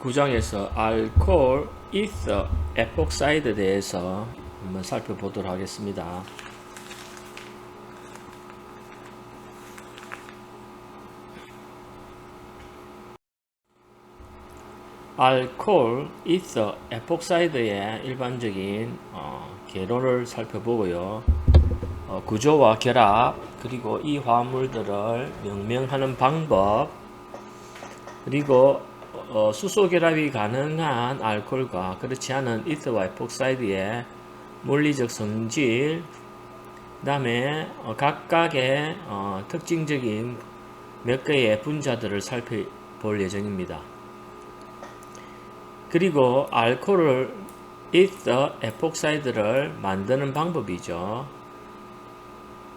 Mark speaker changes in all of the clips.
Speaker 1: 9장에서 알코올, 이터, 에폭사이드에 대해서 한번 살펴보도록 하겠습니다. 알코올, 이터, 에폭사이드의 일반적인 개론을 살펴보고요. 구조와 결합, 그리고 이 화합물들을 명명하는 방법, 그리고 수소 결합이 가능한 알코올과 그렇지 않은 이터와 에폭사이드의 물리적 성질, 그 다음에 각각의 특징적인 몇 개의 분자들을 살펴볼 예정입니다. 그리고 알코올을 이터, 에폭사이드를 만드는 방법이죠.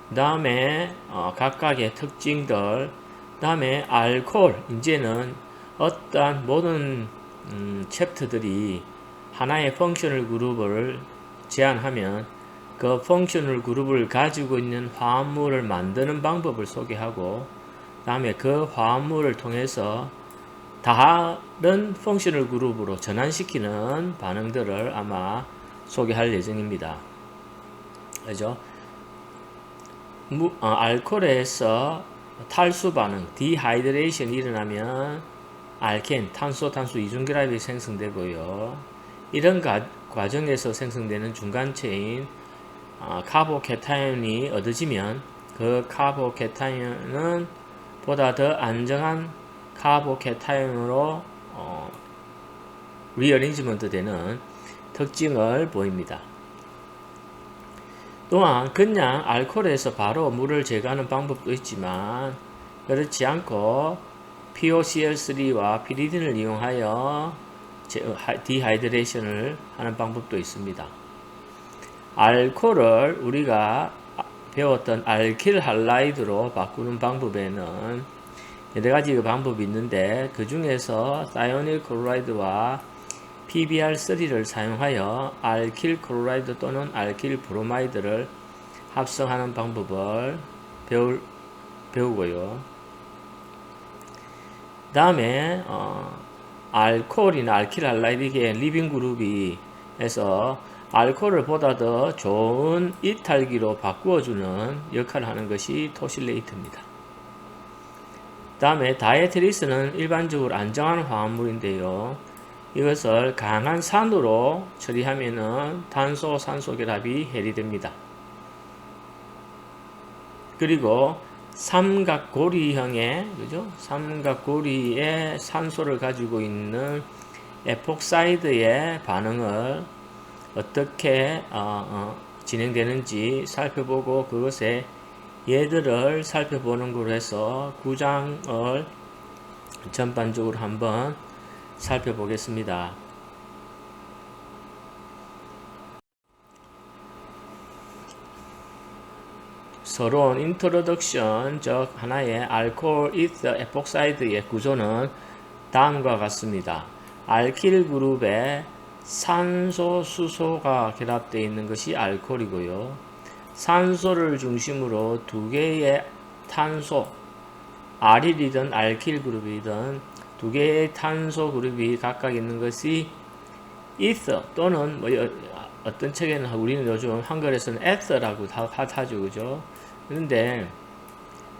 Speaker 1: 그 다음에 각각의 특징들, 그 다음에 알코올, 이제는 어떠한 모든 챕터들이 하나의 펑셔널 그룹을 제안하면 그 펑셔널 그룹을 가지고 있는 화합물을 만드는 방법을 소개하고, 그 다음에 그 화합물을 통해서 다른 펑셔널 그룹으로 전환시키는 반응들을 아마 소개할 예정입니다. 그죠? 알코올에서 탈수 반응, 디하이드레이션이 일어나면 알켄, 탄소 이중결합이 생성되고요. 이런 과정에서 생성되는 중간체인 카보케타이온이 얻어지면 그 카보케타이온은 보다 더 안정한 카보케타이온으로 리어레인지먼트 되는 특징을 보입니다. 또한 그냥 알코올에서 바로 물을 제거하는 방법도 있지만 그렇지 않고 POCl3와 피리딘을 이용하여 디하이드레이션을 하는 방법도 있습니다. 알코올을 우리가 배웠던 알킬 할라이드로 바꾸는 방법에는 여러 가지 방법이 있는데, 그 중에서 사이오닐 클로라이드와 PBr3를 사용하여 알킬 클로라이드 또는 알킬 브로마이드를 합성하는 방법을 배우고요. 그 다음에 알코올이나 알킬 할라이드의 리빙 그룹이 해서 알코올을 보다 더 좋은 이탈기로 바꾸어주는 역할을 하는 것이 토실레이트입니다. 그 다음에 다이에트리스는 일반적으로 안정한 화합물인데요. 이것을 강한 산으로 처리하면은 탄소, 산소 결합이 해리됩니다. 그리고 삼각고리형의, 삼각고리의 산소를 가지고 있는 에폭사이드의 반응을 어떻게 진행되는지 살펴보고, 그것에 얘들을 살펴보는 것으로 해서 9장을 전반적으로 한번 살펴보겠습니다. 서론 인트로덕션, 즉 하나의 알코올, 이터, 에폭사이드의 구조는 다음과 같습니다. 알킬 그룹에 산소, 수소가 결합되어 있는 것이 알코올이고요. 산소를 중심으로 두 개의 탄소, 아릴이든 알킬 그룹이든 두 개의 탄소 그룹이 각각 있는 것이 이터, 또는 어떤 책에는 우리는 요즘 한글에서는 에터라고 하죠, 그죠? 그런데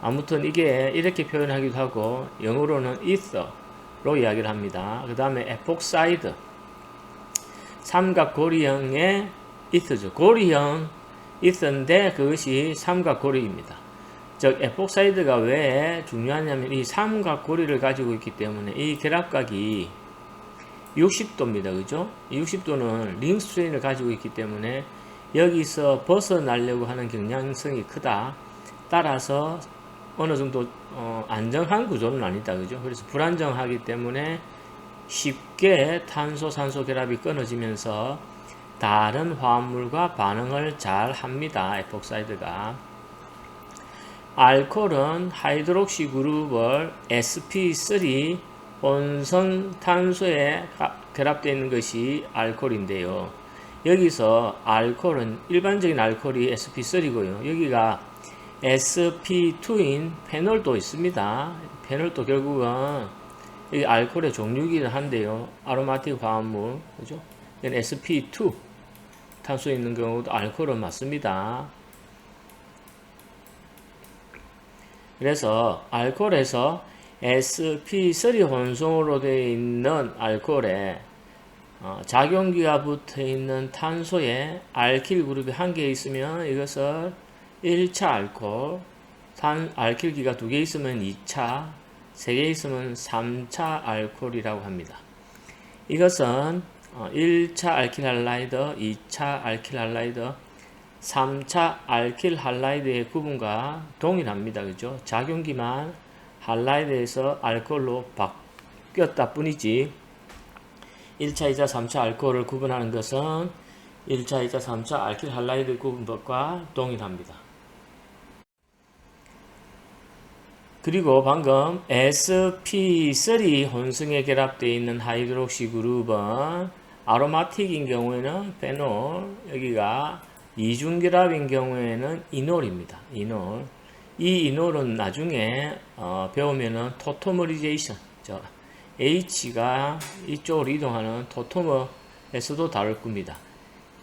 Speaker 1: 아무튼 이게 이렇게 표현하기도 하고, 영어로는 이터로 이야기를 합니다. 그 다음에 에폭사이드, 삼각고리형의 이터죠. 고리형 이터인데 그것이 삼각고리입니다. 즉 에폭사이드가 왜 중요하냐면 이 삼각고리를 가지고 있기 때문에 이 결합각이 60도입니다. 그죠? 60도는 링 스트레인을 가지고 있기 때문에 여기서 벗어나려고 하는 경향성이 크다. 따라서 어느 정도 안정한 구조는 아니다. 그죠? 그래서 불안정하기 때문에 쉽게 탄소, 산소 결합이 끊어지면서 다른 화합물과 반응을 잘 합니다. 에폭사이드가. 알코올은 하이드록시 그룹을 sp3 본성 탄소에 결합되어 있는 것이 알코올인데요. 여기서 알코올은 일반적인 알코올이 sp3고요. 여기가 sp2인 페놀도 있습니다. 페놀도 결국은 이 알코올의 종류이긴 한데요. 아로마틱 화합물, 그죠? sp2 탄소 있는 경우도 알코올은 맞습니다. 그래서 알코올에서 sp3 혼성으로 되어 있는 알코올에 작용기가 붙어 있는 탄소에 알킬 그룹이 한 개 있으면 이것을 1차 알코올, 알킬기가 2개 있으면 2차, 3개 있으면 3차 알코올이라고 합니다. 이것은 1차 알킬 할라이드, 2차 알킬 할라이드, 3차 알킬 할라이드의 구분과 동일합니다. 그죠? 작용기만 할라이드에서 알코올로 바뀌었다 뿐이지 1차, 2차, 3차 알코올을 구분하는 것은 1차, 2차, 3차 알킬 할라이드 구분법과 동일합니다. 그리고 방금 sp3 혼성에 결합되어 있는 하이드록시 그룹은 아로마틱인 경우에는 페놀, 여기가 이중결합인 경우에는 이놀입니다. 이놀. 이 이놀은 나중에 배우면은 토토머리제이션, H가 이쪽으로 이동하는 토토머에서도 다룰 겁니다.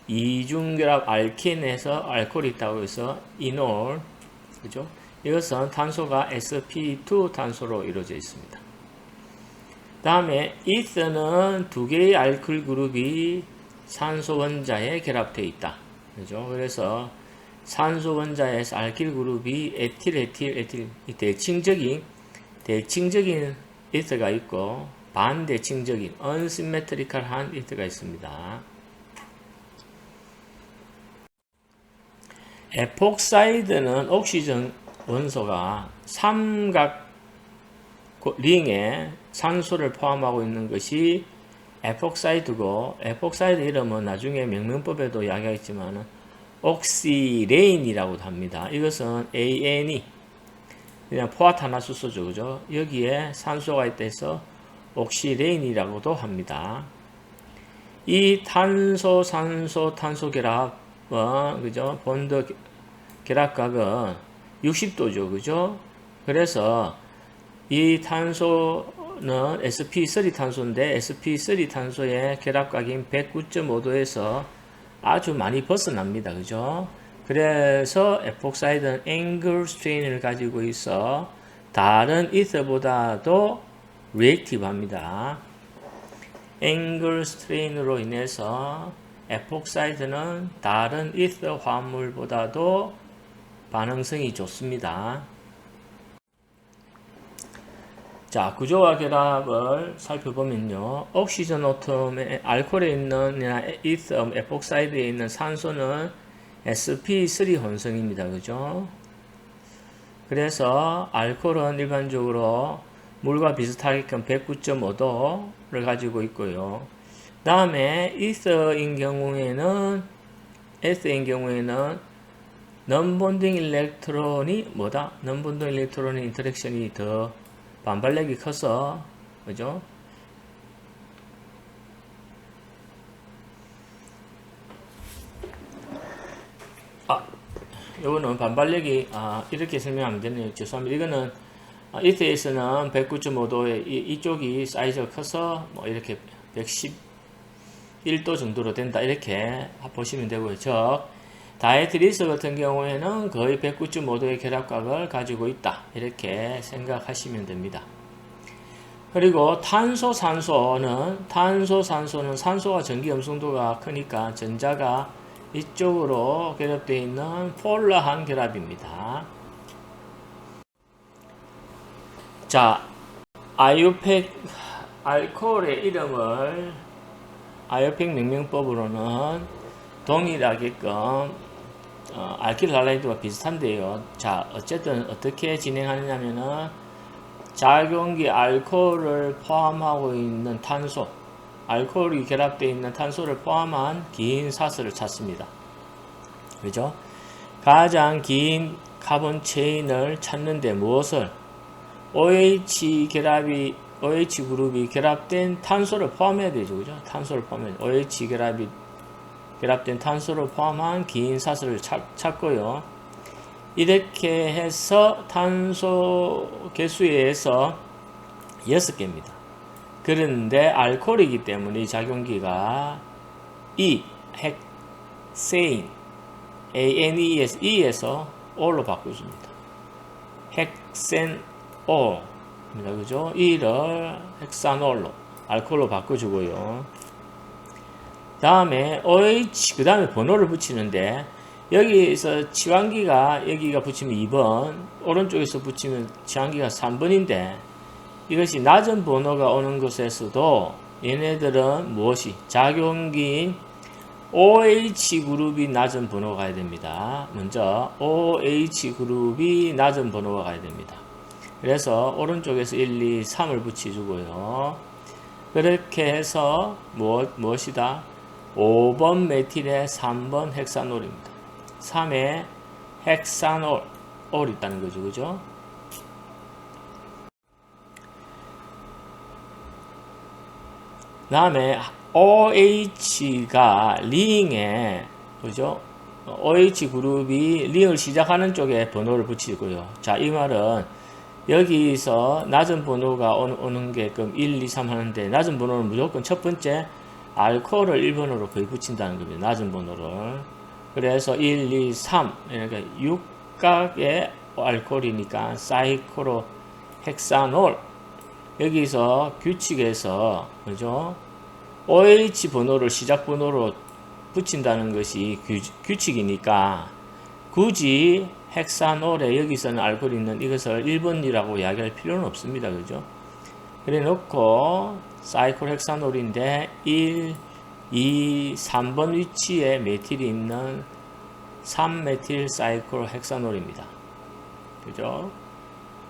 Speaker 1: 이중결합 알킨에서 알코올이 있다고 해서 이놀, 그죠? 이것은 탄소가 sp2 탄소로 이루어져 있습니다. 다음에 이서는 두 개의 알킬 그룹이 산소 원자에 결합되어 있다. 그죠? 그래서 산소 원자에서 알킬 그룹이 에틸, 대칭적인 이서가 있고 반대칭적인 언시메트리컬한 이서가 있습니다. 에폭사이드는 옥시전 원소가 삼각 링에 산소를 포함하고 있는 것이 에폭사이드고, 에폭사이드 이름은 나중에 명명법에도 이야기하겠지만 옥시레인이라고도 합니다. 이것은 AN이 그냥 포화탄화수소죠. 그죠? 여기에 산소가 있다 해서 옥시레인이라고도 합니다. 이 탄소, 산소, 탄소 결합은, 그죠? 본드 결합각은 60도죠. 그죠? 그래서 이 탄소는 sp3 탄소인데 sp3 탄소의 결합각인 109.5도에서 아주 많이 벗어납니다. 그죠? 그래서 에폭사이드는 앵글 스트레인을 가지고 있어 다른 이서보다도 리액티브합니다. 앵글 스트레인으로 인해서 에폭사이드는 다른 이서 화합물보다도 반응성이 좋습니다. 자, 구조와 결합을 살펴보면요. 옥시전 오톰에 알코올에 있는 이서 에폭사이드에 있는 산소는 sp3 혼성입니다. 그죠? 그래서 알코올은 일반적으로 물과 비슷하게끔 109.5도를 가지고 있고요. 다음에 S인 경우에는 non-bonding 일렉트론이 뭐다? non-bonding 일렉트론의 인터랙션이 더 반발력이 커서, 그죠? 이거는 반발력이 이렇게 설명하면 되네요. 죄송합니다. 이거는 이트에서는 109.5도에 이쪽이 사이즈가 커서 뭐 이렇게 111도 정도로 된다. 이렇게 보시면 되고요. 즉 다이에트리스 같은 경우에는 거의 109.5도의 결합각을 가지고 있다. 이렇게 생각하시면 됩니다. 그리고 탄소, 산소는 산소가 전기 음성도가 크니까 전자가 이쪽으로 결합되어 있는 폴러한 결합입니다. 자, 아이오팩 알코올의 이름을 아이오팩 명명법으로는 동일하게끔 알킬 할라이드와 비슷한데요. 자, 어쨌든 어떻게 진행하느냐면은 작용기 알코올을 포함하고 있는 탄소, 알코올이 결합되어 있는 탄소를 포함한 긴 사슬을 찾습니다. 그죠? 가장 긴 카본 체인을 찾는데 무엇을? OH 그룹이 결합된 탄소를 포함해야 되죠. 그죠? 탄소를 포함해야 돼요. OH 결합된 탄소를 포함한 긴 사슬을 찾고요. 이렇게 해서 탄소 개수에 의해서 6개입니다. 그런데 알코올이기 때문에 이 작용기가 헥세인 E에서 올로 바꿔줍니다. 헥센올입니다. 그죠? E를 헥산올로 알코올로 바꿔주고요. 다음에 OH 그 다음에 번호를 붙이는데 여기서 치환기가 여기가 붙이면 2번, 오른쪽에서 붙이면 치환기가 3번인데 이것이 낮은 번호가 오는 곳에서도 얘네들은 무엇이? 작용기인 OH 그룹이 낮은 번호가 가야 됩니다. 먼저 OH 그룹이 낮은 번호가 가야 됩니다. 그래서 오른쪽에서 1, 2, 3을 붙여주고요. 그렇게 해서 무엇이다? 5번 메틸에 3번 헥사놀입니다. 3에 헥사놀 있다는 거죠. 그죠? 다음에 OH가 링에, 그죠? OH 그룹이 링을 시작하는 쪽에 번호를 붙이고요. 자, 이 말은 여기서 낮은 번호가 오는 게끔 1, 2, 3 하는데 낮은 번호는 무조건 첫 번째 알코올을 1번으로 거의 붙인다는 겁니다. 낮은 번호를. 그래서 1, 2, 3, 그러니까 6각의 알코올이니까 사이클로 헥사놀. 여기서 규칙에서, 그죠? OH 번호를 시작 번호로 붙인다는 것이 규칙이니까 굳이 헥사놀에 여기서는 알코올이 있는 이것을 1번이라고 이야기할 필요는 없습니다. 그죠? 그래 놓고 사이클 헥사놀인데 1, 2, 3번 위치에 메틸이 있는 3메틸 사이클 헥사놀입니다. 그죠?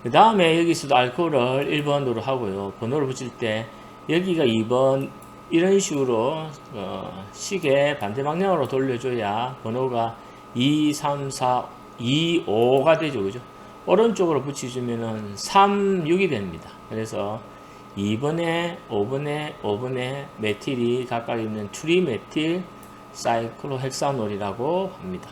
Speaker 1: 그 다음에 여기서도 알코올을 1번으로 하고요. 번호를 붙일 때 여기가 2번 이런 식으로 시계 반대 방향으로 돌려줘야 번호가 2, 3, 4, 2, 5가 되죠. 그죠? 오른쪽으로 붙여주면은 3, 6이 됩니다. 그래서 2번에 5번에 메틸이 각각 있는 트리메틸 사이클로헥사놀이라고 합니다.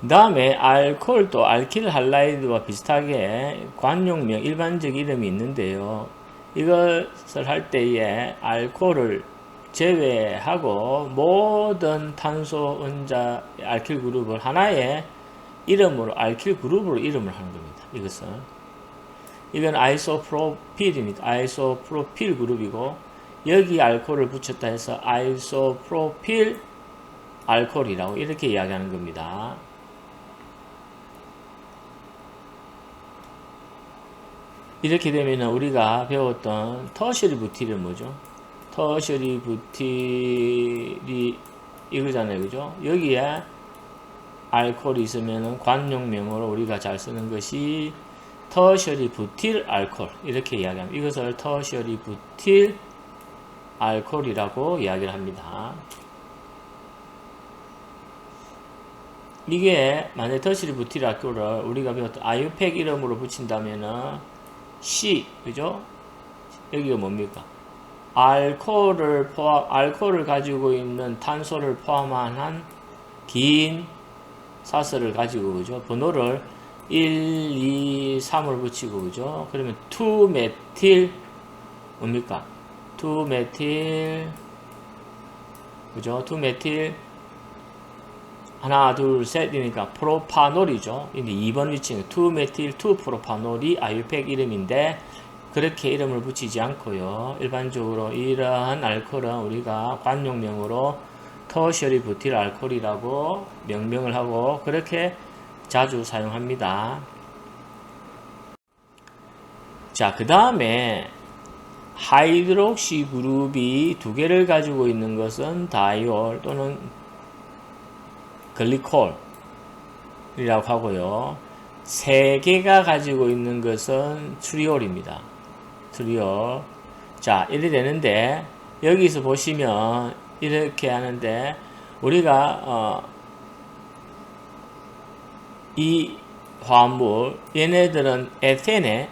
Speaker 1: 그 다음에 알코올도 알킬 할라이드와 비슷하게 관용명 일반적 이름이 있는데요. 이것을 할 때에 알코올을 제외하고 모든 탄소 원자 알킬 그룹을 하나의 이름으로 알킬 그룹으로 이름을 하는 겁니다. 이건 아이소프로필이니까 아이소프로필 그룹이고 여기 알코올을 붙였다 해서 아이소프로필 알코올이라고 이렇게 이야기하는 겁니다. 이렇게 되면 우리가 배웠던 터셔리 부틸은 뭐죠? 터셔리 부틸이 이거잖아요. 그죠? 여기에 알코올이 있으면 관용명으로 우리가 잘 쓰는 것이 터셔리 부틸 알코올 이렇게 이야기합니다. 이것을 터셔리 부틸 알코올이라고 이야기를 합니다. 이게 만약에 터셔리 부틸 알코올을 우리가 배웠던 아유팩 이름으로 붙인다면은 C, 그죠? 여기가 뭡니까? 알코올을 가지고 있는 탄소를 포함한 긴 사슬을 가지고, 그죠? 번호를 1, 2, 3을 붙이고, 그죠? 그러면 2메틸, 뭡니까? 2메틸, 그죠? 2메틸, 하나, 둘, 셋이니까 프로파놀이죠. 근데 2번 위치는 2메틸 2프로파놀이 아유팩 이름인데 그렇게 이름을 붙이지 않고요. 일반적으로 이러한 알코올은 우리가 관용명으로 터셔리 부틸 알코올이라고 명명을 하고 그렇게 자주 사용합니다. 자, 그 다음에 하이드록시 그룹이 두 개를 가지고 있는 것은 다이올 또는 글리콜이라고 하고요. 세 개가 가지고 있는 것은 트리올입니다. 트리올. 자, 이렇게 되는데 여기서 보시면 이렇게 하는데 우리가 이 화합물 얘네들은 에텐에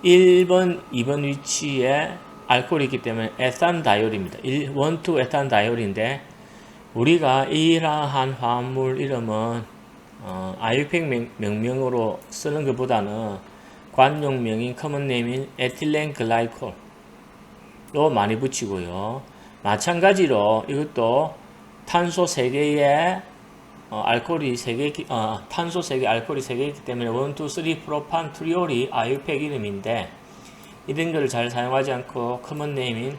Speaker 1: 1번, 2번 위치에 알코올이 있기 때문에 에탄다이올입니다. 1, 2 에탄다이올인데 우리가 이러한 화합물 이름은 IUPAC 명명으로 쓰는 것보다는 관용명인 커먼네임인 에틸렌 글라이콜로 많이 붙이고요. 마찬가지로 이것도 탄소 3개에 알코올이 3개, 탄소 3개, 알코올이 3개 있기 때문에 1, 2, 3 프로판 트리올이 IUPAC 이름인데 이런 거를 잘 사용하지 않고 커먼네임인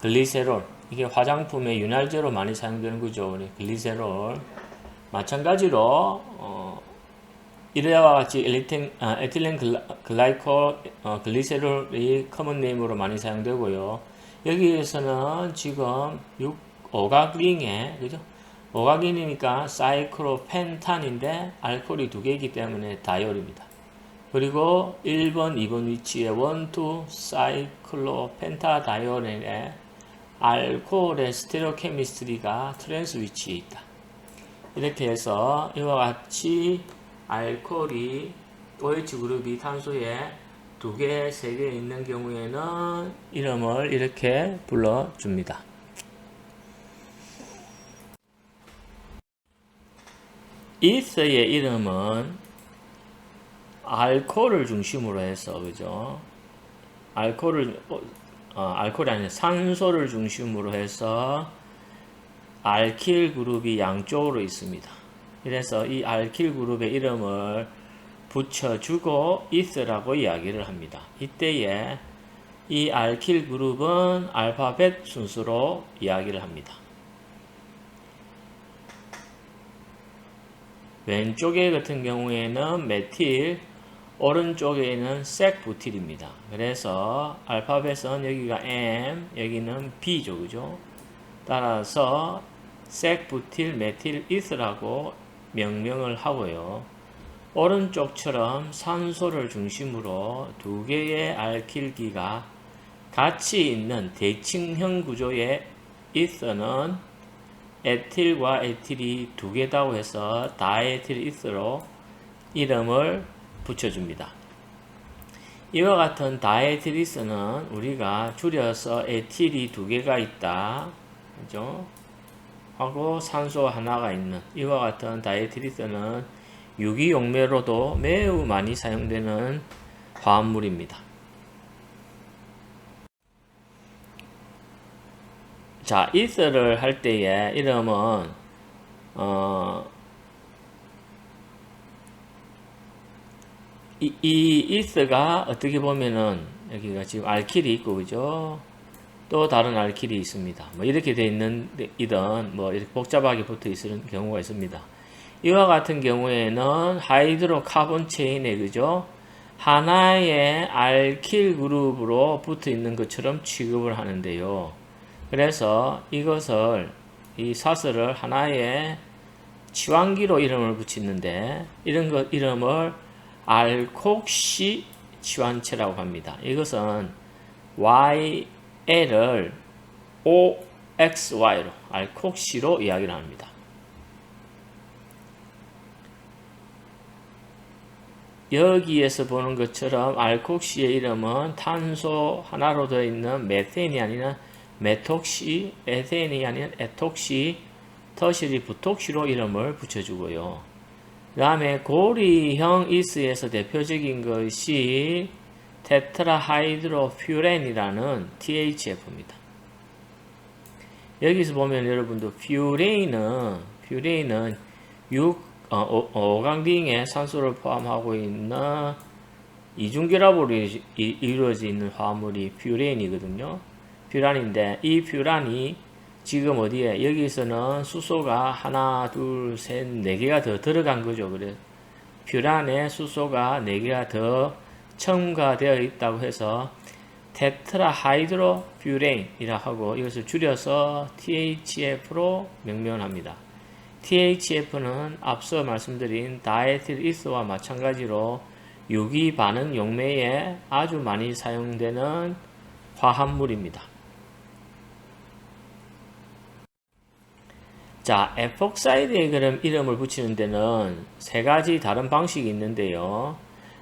Speaker 1: 글리세롤, 이게 화장품의 윤활제로 많이 사용되는 거죠. 글리세롤. 마찬가지로 이래와 같이 에틸렌 글라이콜 글리세롤이 커먼네임으로 많이 사용되고요. 여기에서는 지금 5각링에 그죠? 5각인이니까 사이클로펜탄인데 알코올이 2개이기 때문에 다이올입니다. 그리고 1번, 2번 위치에 1, 2 사이클로펜타다이올에 알코올의 스테레오 케미스트리가 트랜스 위치에 있다. 이렇게 해서 이와 같이 알코올이 OH 그룹이 탄소에 2개, 3개 있는 경우에는 이름을 이렇게 불러줍니다. 이서의 이름은 알코올을 중심으로 해서 그죠? 알코올이 아니라 산소를 중심으로 해서 알킬 그룹이 양쪽으로 있습니다. 그래서 이 알킬 그룹의 이름을 붙여주고 이스라고 이야기를 합니다. 이때에 이 알킬 그룹은 알파벳 순서로 이야기를 합니다. 왼쪽에 같은 경우에는 메틸, 오른쪽에는 색부틸입니다. 그래서 알파벳은 여기가 M, 여기는 B죠, 그죠? 따라서 색부틸, 메틸, 이스라고 명명을 하고요. 오른쪽처럼 산소를 중심으로 2개의 알킬기가 같이 있는 대칭형 구조의 이서는 에틸과 에틸이 2개다고 해서 다에틸 이스로 이름을 붙여줍니다. 이와 같은 다에틸 이스는 우리가 줄여서 에틸이 2개가 있다, 그죠? 하고 산소 하나가 있는 이와 같은 다에틸 이스는 유기용매로도 매우 많이 사용되는 화합물입니다. 자, 이스를 할 때의 이름은 이 이스가 어떻게 보면은 여기가 지금 알킬이 있고 그죠? 또 다른 알킬이 있습니다. 뭐 이렇게 돼 있는 이든 뭐 이렇게 복잡하게 붙어 있는 경우가 있습니다. 이와 같은 경우에는 하이드로카본 체인에 그죠? 하나의 알킬 그룹으로 붙어 있는 것처럼 취급을 하는데요. 그래서 이것을 이 사슬을 하나의 치환기로 이름을 붙이는데 이런 것 이름을 알콕시 치환체라고 합니다. 이것은 YL을 OXY로 알콕시로 이야기를 합니다. 여기에서 보는 것처럼 알콕시의 이름은 탄소 하나로 되어 있는 메탄이 아니라 메톡시, 에센이 아닌 에톡시, 터시리, 부톡시로 이름을 붙여주고요. 그 다음에 고리형 이스에서 대표적인 것이 테트라하이드로퓨렌이라는 THF입니다. 여기서 보면 여러분들 퓨레인은 5강딩에 산소를 포함하고 있는 이중결합으로 이루어져 있는 화합물이 퓨레인이거든요. 퓨란인데 이 퓨란이 지금 어디에 여기서는 수소가 하나, 둘, 셋, 4개가 더 들어간 거죠. 그래 퓨란에 수소가 4개가 더 첨가되어 있다고 해서 테트라하이드로퓨렌이라 하고 이것을 줄여서 THF로 명명합니다. THF는 앞서 말씀드린 다에틸 이스와 마찬가지로 유기 반응 용매에 아주 많이 사용되는 화합물입니다. 자, 에폭사이드에 그럼 이름을 붙이는 데는 3가지 다른 방식이 있는데요.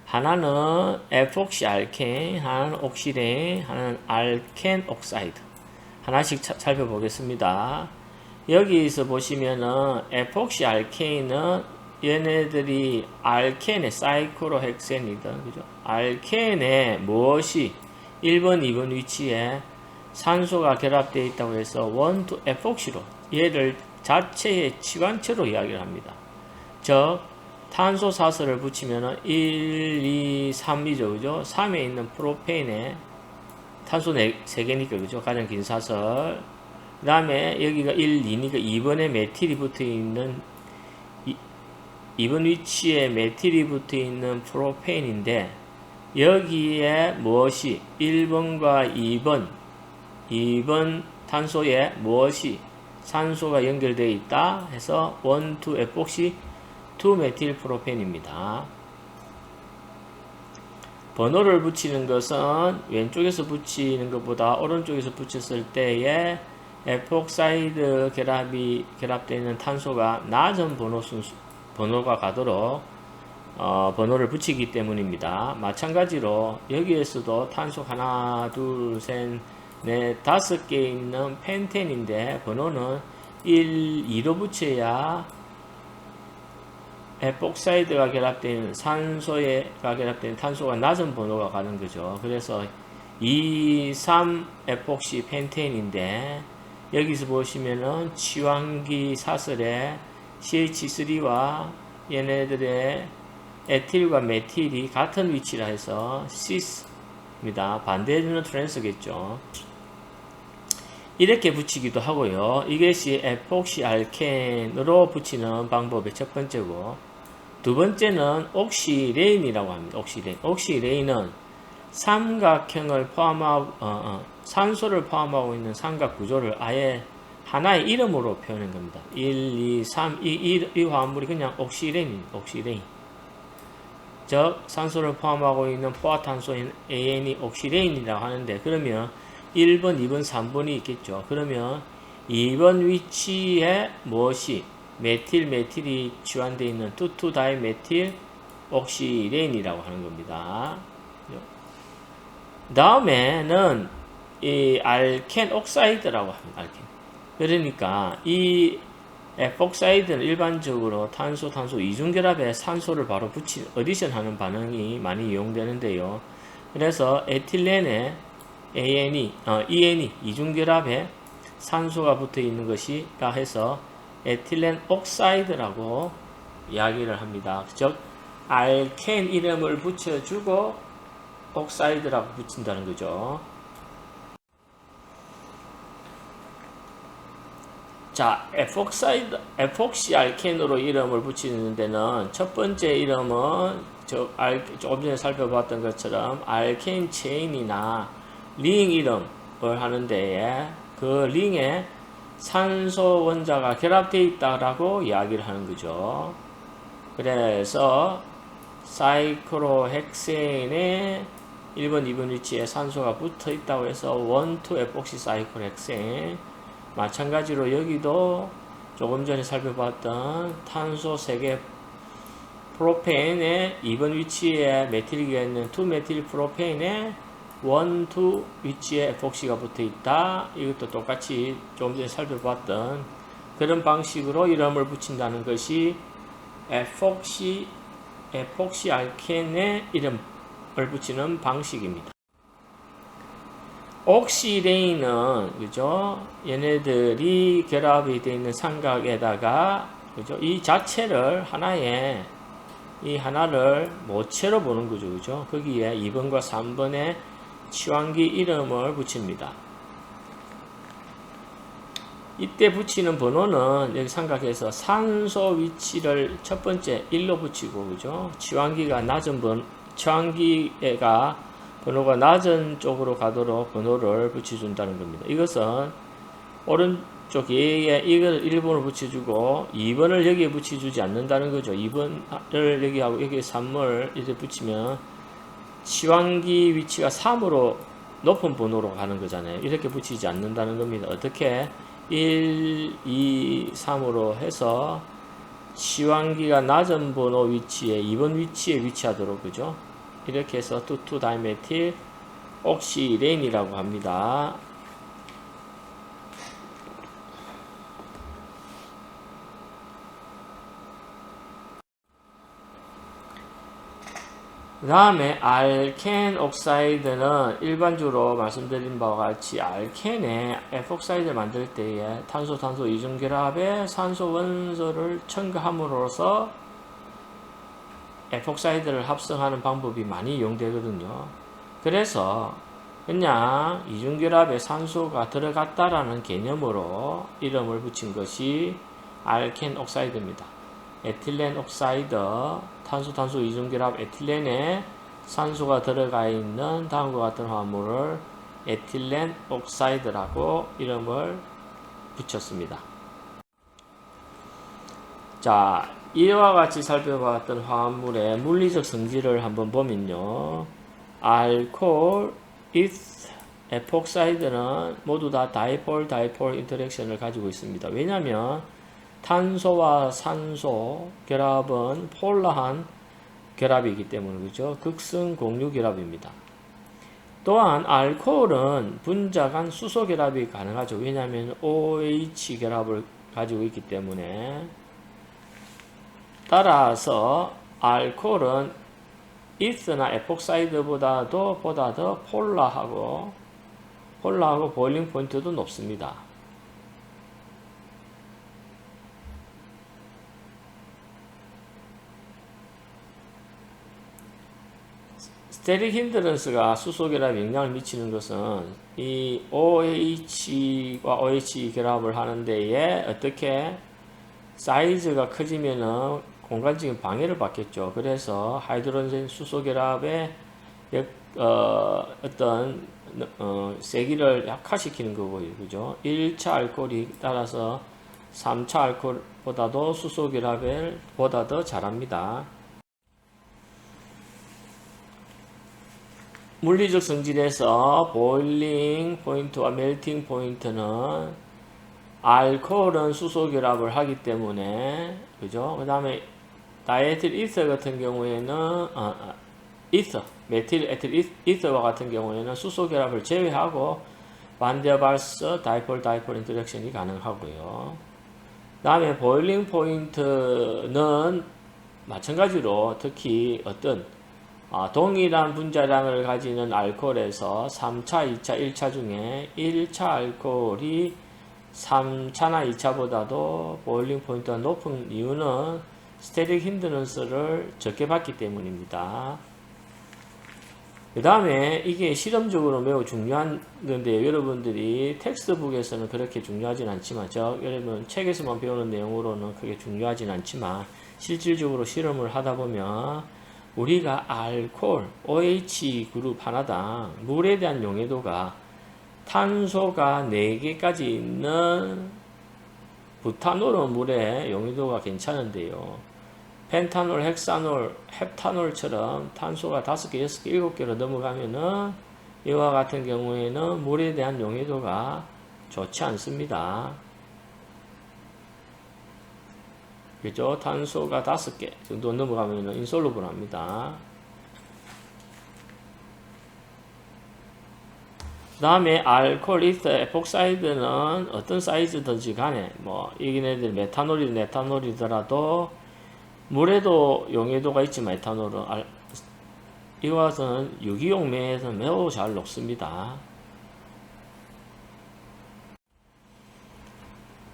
Speaker 1: 하나는 에폭시 알케인, 하나는 옥시레인, 하나는 알켄 옥사이드. 하나씩 살펴보겠습니다. 여기서 보시면은 에폭시 알케인은 얘네들이 알켄의 사이클로헥센이든, 그죠? 알켄에 무엇이 1번, 2번 위치에 산소가 결합되어 있다고 해서 1, 2 에폭시로 얘를 자체의 치환체로 이야기를 합니다. 즉 탄소 사슬을 붙이면은 1, 2, 3이죠. 그죠? 3에 있는 프로페인에 탄소 3개니까, 그죠? 가장 긴 사슬. 그 다음에 여기가 1, 2니까 2번에 메틸이 붙어 있는 2번 위치에 메틸이 붙어 있는 프로페인인데, 여기에 무엇이 1번과 2번 탄소에 무엇이 산소가 연결되어 있다 해서 1, 2 에폭시 2 메틸 프로펜입니다. 번호를 붙이는 것은 왼쪽에서 붙이는 것보다 오른쪽에서 붙였을 때에 에폭사이드 결합되어 있는 탄소가 낮은 번호가 가도록 번호를 붙이기 때문입니다. 마찬가지로 여기에서도 탄소 하나, 둘, 셋, 넷, 5개 있는 펜텐인데 번호는 1, 2로 붙여야 에폭사이드가 결합된 산소가 결합된 탄소가 낮은 번호가 가는 거죠. 그래서 2, 3 에폭시 펜텐인데 여기서 보시면은 치환기 사슬에 CH3와 얘네들의 에틸과 메틸이 같은 위치라 해서 시스입니다. 반대해주는 트랜스겠죠. 이렇게 붙이기도 하고요. 이것이 에폭시 알켄으로 붙이는 방법의 첫 번째고, 두 번째는 옥시레인이라고 합니다. 옥시레인은 삼각형을 포함하고 산소를 포함하고 있는 삼각 구조를 아예 하나의 이름으로 표현한 겁니다. 1, 2, 3 이 화합물이 그냥 옥시레인. 즉 산소를 포함하고 있는 포화탄소인 AN이 옥시레인이라고 하는데, 그러면 1번, 2번, 3번이 있겠죠. 그러면 2번 위치에 무엇이 메틸이 치환되어 있는 2,2-다이메틸 옥시레인이라고 하는 겁니다. 다음에는 이 알켄 옥사이드라고 합니다. 알켄. 그러니까 이 에폭사이드는 일반적으로 탄소 이중결합에 산소를 바로 어디션 하는 반응이 많이 이용되는데요. 그래서 에틸렌에 EN이 이중결합에 산소가 붙어 있는 것이라 해서 에틸렌 옥사이드라고 이야기를 합니다. 즉 알켄 이름을 붙여주고 옥사이드라고 붙인다는 거죠. 자, 에폭시 알켄으로 이름을 붙이는 데는 첫 번째 이름은 조금 전에 살펴봤던 것처럼 알켄 체인이나 링 이름을 하는 데에 그 링에 산소 원자가 결합되어 있다라고 이야기를 하는 거죠. 그래서 사이클로헥센에 1번, 2번 위치에 산소가 붙어 있다고 해서 1, 2 에폭시 사이클로헥센. 마찬가지로 여기도 조금 전에 살펴봤던 탄소 3개 프로페인의 2번 위치에 메틸기가 있는 2메틸 프로페인에 1, 2 위치에 에폭시가 붙어 있다. 이것도 똑같이 조금 전에 살펴봤던 그런 방식으로 이름을 붙인다는 것이 에폭시 알켄의 이름을 붙이는 방식입니다. 옥시레인은 그죠? 얘네들이 결합이 되어 있는 삼각에다가 그죠? 이 자체를 하나를 모체로 보는 거죠. 그죠? 거기에 2번과 3번의 치환기 이름을 붙입니다. 이때 붙이는 번호는 여기 삼각에서 산소 위치를 첫 번째 1로 붙이고, 그죠? 치환기가 번호가 낮은 쪽으로 가도록 번호를 붙여준다는 겁니다. 이것은 오른쪽에 이걸 1번을 붙여주고 2번을 여기에 붙여주지 않는다는 거죠. 2번을 여기하고 여기에 3을 이렇게 붙이면 치환기 위치가 3으로 높은 번호로 가는 거잖아요. 이렇게 붙이지 않는다는 겁니다. 어떻게? 1, 2, 3으로 해서 치환기가 낮은 번호 위치에 2번 위치에 위치하도록, 그죠? 이렇게 해서 2,2-다이메틸 옥시레인이라고 합니다. 그 다음에 알켄 옥사이드는 일반적으로 말씀드린 바와 같이 알켄의 F옥사이드를 만들 때에 탄소 이중결합에 산소 원소를 첨가함으로써 F옥사이드를 합성하는 방법이 많이 이용되거든요. 그래서 그냥 이중결합에 산소가 들어갔다라는 개념으로 이름을 붙인 것이 알켄 옥사이드입니다. 에틸렌 옥사이드, 탄소 이중결합 에틸렌에 산소가 들어가 있는 다음과 같은 화물을 에틸렌 옥사이드라고 이름을 붙였습니다. 자, 이와 같이 살펴봤던 화합물의 물리적 성질을 한번 보면요. 알코올, 이스, 에폭사이드는 모두 다 다이폴 인터랙션을 가지고 있습니다. 왜냐하면 탄소와 산소 결합은 폴라한 결합이기 때문에 그죠? 극성 공유 결합입니다. 또한 알코올은 분자 간 수소 결합이 가능하죠. 왜냐하면 OH 결합을 가지고 있기 때문에. 따라서 알코올은 이스나 에폭사이드보다 더 폴라하고 보일링 포인트도 높습니다. 스테릭 힌드런스가 수소 결합에 영향을 미치는 것은 이 OH와 OH 결합을 하는 데에 어떻게 사이즈가 커지면은 공간적인 방해를 받겠죠. 그래서 하이드로젠 수소 결합의 어떤 세기를 약화시키는 거고요. 그죠? 1차 알코올이 따라서 3차 알코올보다도 수소 결합을 보다 더 잘합니다. 물리적 성질에서 보일링 포인트와 멜팅 포인트는 알코올은 수소 결합을 하기 때문에 그죠? 그 다음에 다이에틸 이서 같은 경우에는 메틸 에틸 이서와 같은 경우에는 수소 결합을 제외하고 반데발스 다이폴 인터랙션이 가능하고요. 그 다음에 보일링 포인트는 마찬가지로 특히 어떤 동일한 분자량을 가지는 알코올에서 3차, 2차, 1차 중에 1차 알코올이 3차나 2차보다도 보일링 포인트가 높은 이유는 스테릭 힌드런스를 적게 받기 때문입니다. 그 다음에 이게 실험적으로 매우 중요한 건데요. 여러분들이 텍스트북에서는 그렇게 중요하진 않지만 여러분 책에서만 배우는 내용으로는 크게 중요하진 않지만 실질적으로 실험을 하다 보면 우리가 알코올, OH 그룹 하나당 물에 대한 용해도가 탄소가 4개까지 있는 부타놀은 물의 용해도가 괜찮은데요. 펜타놀, 헥사놀, 헵타놀처럼 탄소가 5개, 6개, 7개로 넘어가면은 이와 같은 경우에는 물에 대한 용해도가 좋지 않습니다. 그죠? 탄소가 5개 정도 넘어가면 인솔루블 합니다. 그 다음에 알코올, 이스, 에폭사이드는 어떤 사이즈든지 간에 이기네들 메탄올이든 에탄올이더라도 물에도 용해도가 있지만 에탄올은 이것은 유기용매에서 매우 잘 녹습니다.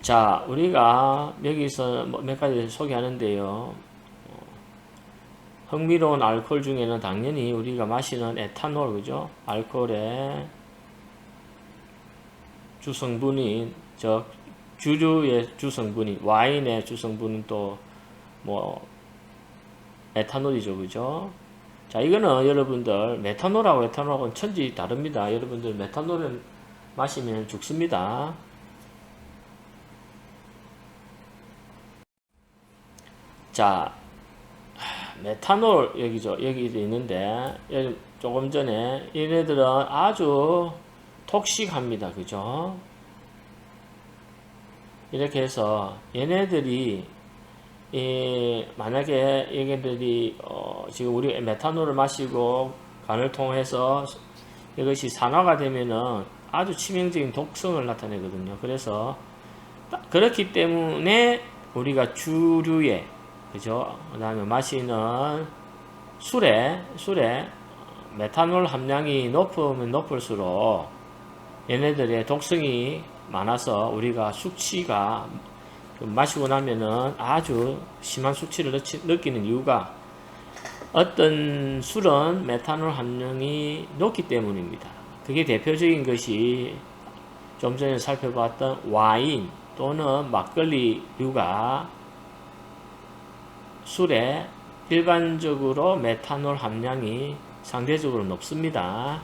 Speaker 1: 자, 우리가 여기서 몇 가지 소개하는데요. 흥미로운 알코올 중에는 당연히 우리가 마시는 에탄올, 그죠? 알코올의 주성분인, 주류의 주성분인, 와인의 주성분인 또, 에탄올이죠, 그죠? 자, 이거는 여러분들, 메탄올하고 에탄올하고는 천지 다릅니다. 여러분들, 메탄올은 마시면 죽습니다. 자, 메탄올 여기죠. 여기도 있는데 조금 전에 얘네들은 아주 톡식합니다. 그죠? 이렇게 해서 얘네들이 만약에 얘네들이 지금 우리 메탄올을 마시고 간을 통해서 이것이 산화가 되면은 아주 치명적인 독성을 나타내거든요. 그래서 그렇기 때문에 우리가 주류의 그죠? 그 다음에 마시는 술에 메탄올 함량이 높으면 높을수록 얘네들의 독성이 많아서 우리가 숙취가 마시고 나면은 아주 심한 숙취를 느끼는 이유가 어떤 술은 메탄올 함량이 높기 때문입니다. 그게 대표적인 것이 좀 전에 살펴봤던 와인 또는 막걸리류가 술에 일반적으로 메탄올 함량이 상대적으로 높습니다.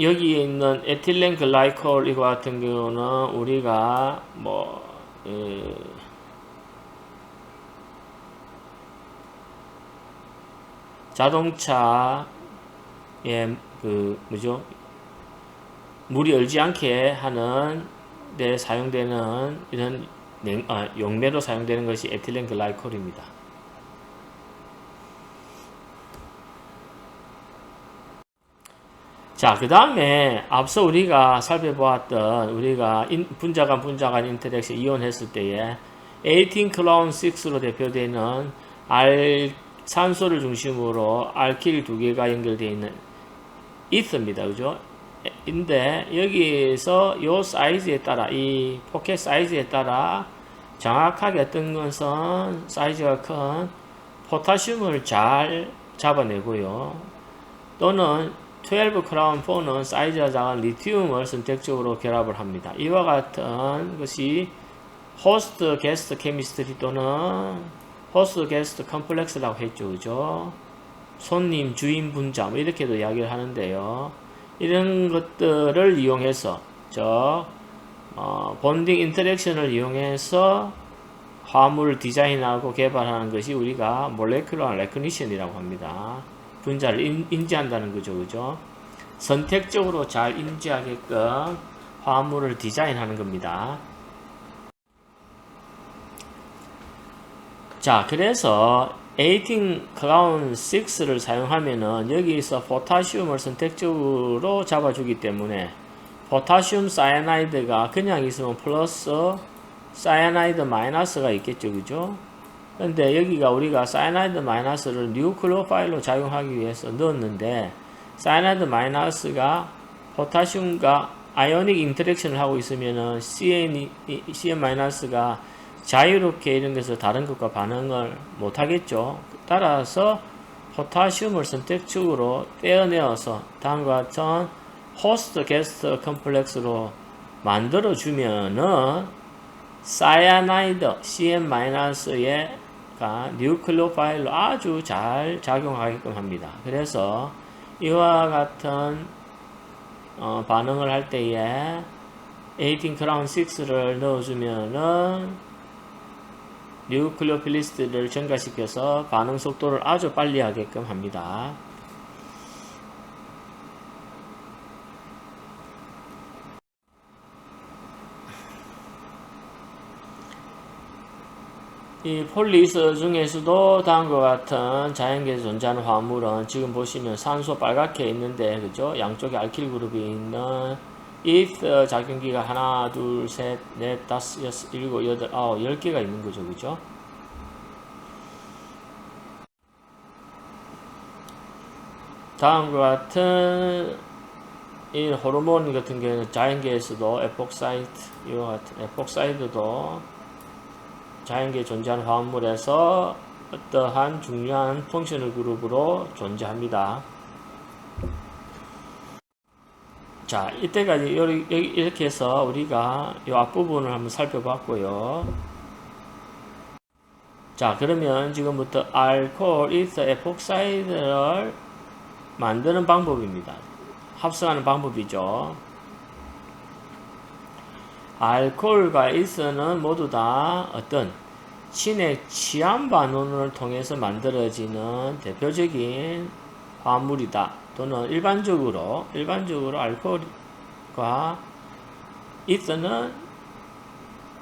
Speaker 1: 여기에 있는 에틸렌 글라이콜 이거 같은 경우는 우리가 자동차에 물이 얼지 않게 하는 데 사용되는 이런 용매로 사용되는 것이 에틸렌 글라이콜입니다. 자, 그 다음에 앞서 우리가 살펴보았던 우리가 분자 간 인터랙션 이온했을 때에 18클라운6로 대표되는 산소를 중심으로 알킬 두 개가 연결되어 있는 이스입니다. 그죠? 근데 여기에서 요 사이즈에 따라 이 포켓 사이즈에 따라 정확하게 어떤 것은 사이즈가 큰 포타슘을 잘 잡아내고요. 또는 12클라운4는 사이즈가 작은 리튬을 선택적으로 결합을 합니다. 이와 같은 것이 호스트 게스트 케미스트리 또는 호스트 게스트 컴플렉스라고 했죠. 그죠? 손님, 주인 분자 뭐 이렇게도 이야기를 하는데요. 이런 것들을 이용해서 본딩 인터랙션을 이용해서 화물을 디자인하고 개발하는 것이 우리가 몰레큘러 레코니션이라고 합니다. 분자를 인지한다는 거죠. 그죠? 선택적으로 잘 인지하게끔 화물을 디자인하는 겁니다. 자, 그래서 18클라운6를 사용하면은 여기서 포타슘을 선택적으로 잡아주기 때문에 포타슘 사이아나이드가 그냥 있으면 플러스 사이아나이드 마이너스가 있겠죠. 그죠? 근데 여기가 우리가 사이아나이드 마이너스를 뉴클로파일로 작용하기 위해서 넣었는데 사이아나이드 마이너스가 포타슘과 아이오닉 인터랙션을 하고 있으면은 CN 마이너스가 자유롭게 이런 것을 다른 것과 반응을 못 하겠죠. 따라서 포타슘을 선택적으로 떼어내어서 다음과 같은 호스트 게스트 컴플렉스로 만들어 주면은 사이아나이드 CN-의 뉴클로파일로 아주 잘 작용하게끔 합니다. 그래서 이와 같은 반응을 할 때에 18클라운6를 넣어주면은 뉴클리오필리스트를 증가시켜서 반응 속도를 아주 빨리 하게끔 합니다. 이 폴리에서 중에서도 다음과 같은 자연계에서 존재하는 화물은 지금 보시면 산소 빨갛게 있는데, 그죠? 양쪽에 알킬 그룹이 있는 이스 작용기가 하나, 둘, 셋, 넷, 다섯, 여섯, 일곱, 여덟, 아홉, 10개가 있는 거죠. 그죠? 다음과 같은 이 호르몬 같은 경우는 자연계에서도 에폭사이드, 이와 같은 에폭사이드도 자연계에 존재하는 화합물에서 어떠한 중요한 펑셔널 그룹으로 존재합니다. 자, 이때까지 이렇게 해서 우리가 이 앞부분을 한번 살펴봤고요. 자, 그러면 지금부터 알코올, 이터, 에폭사이드를 만드는 방법입니다. 합성하는 방법이죠. 알코올과 이스는 모두 다 어떤 친핵 취한 반응을 통해서 만들어지는 대표적인 화합물이다. 또는 일반적으로 알코올과 이스는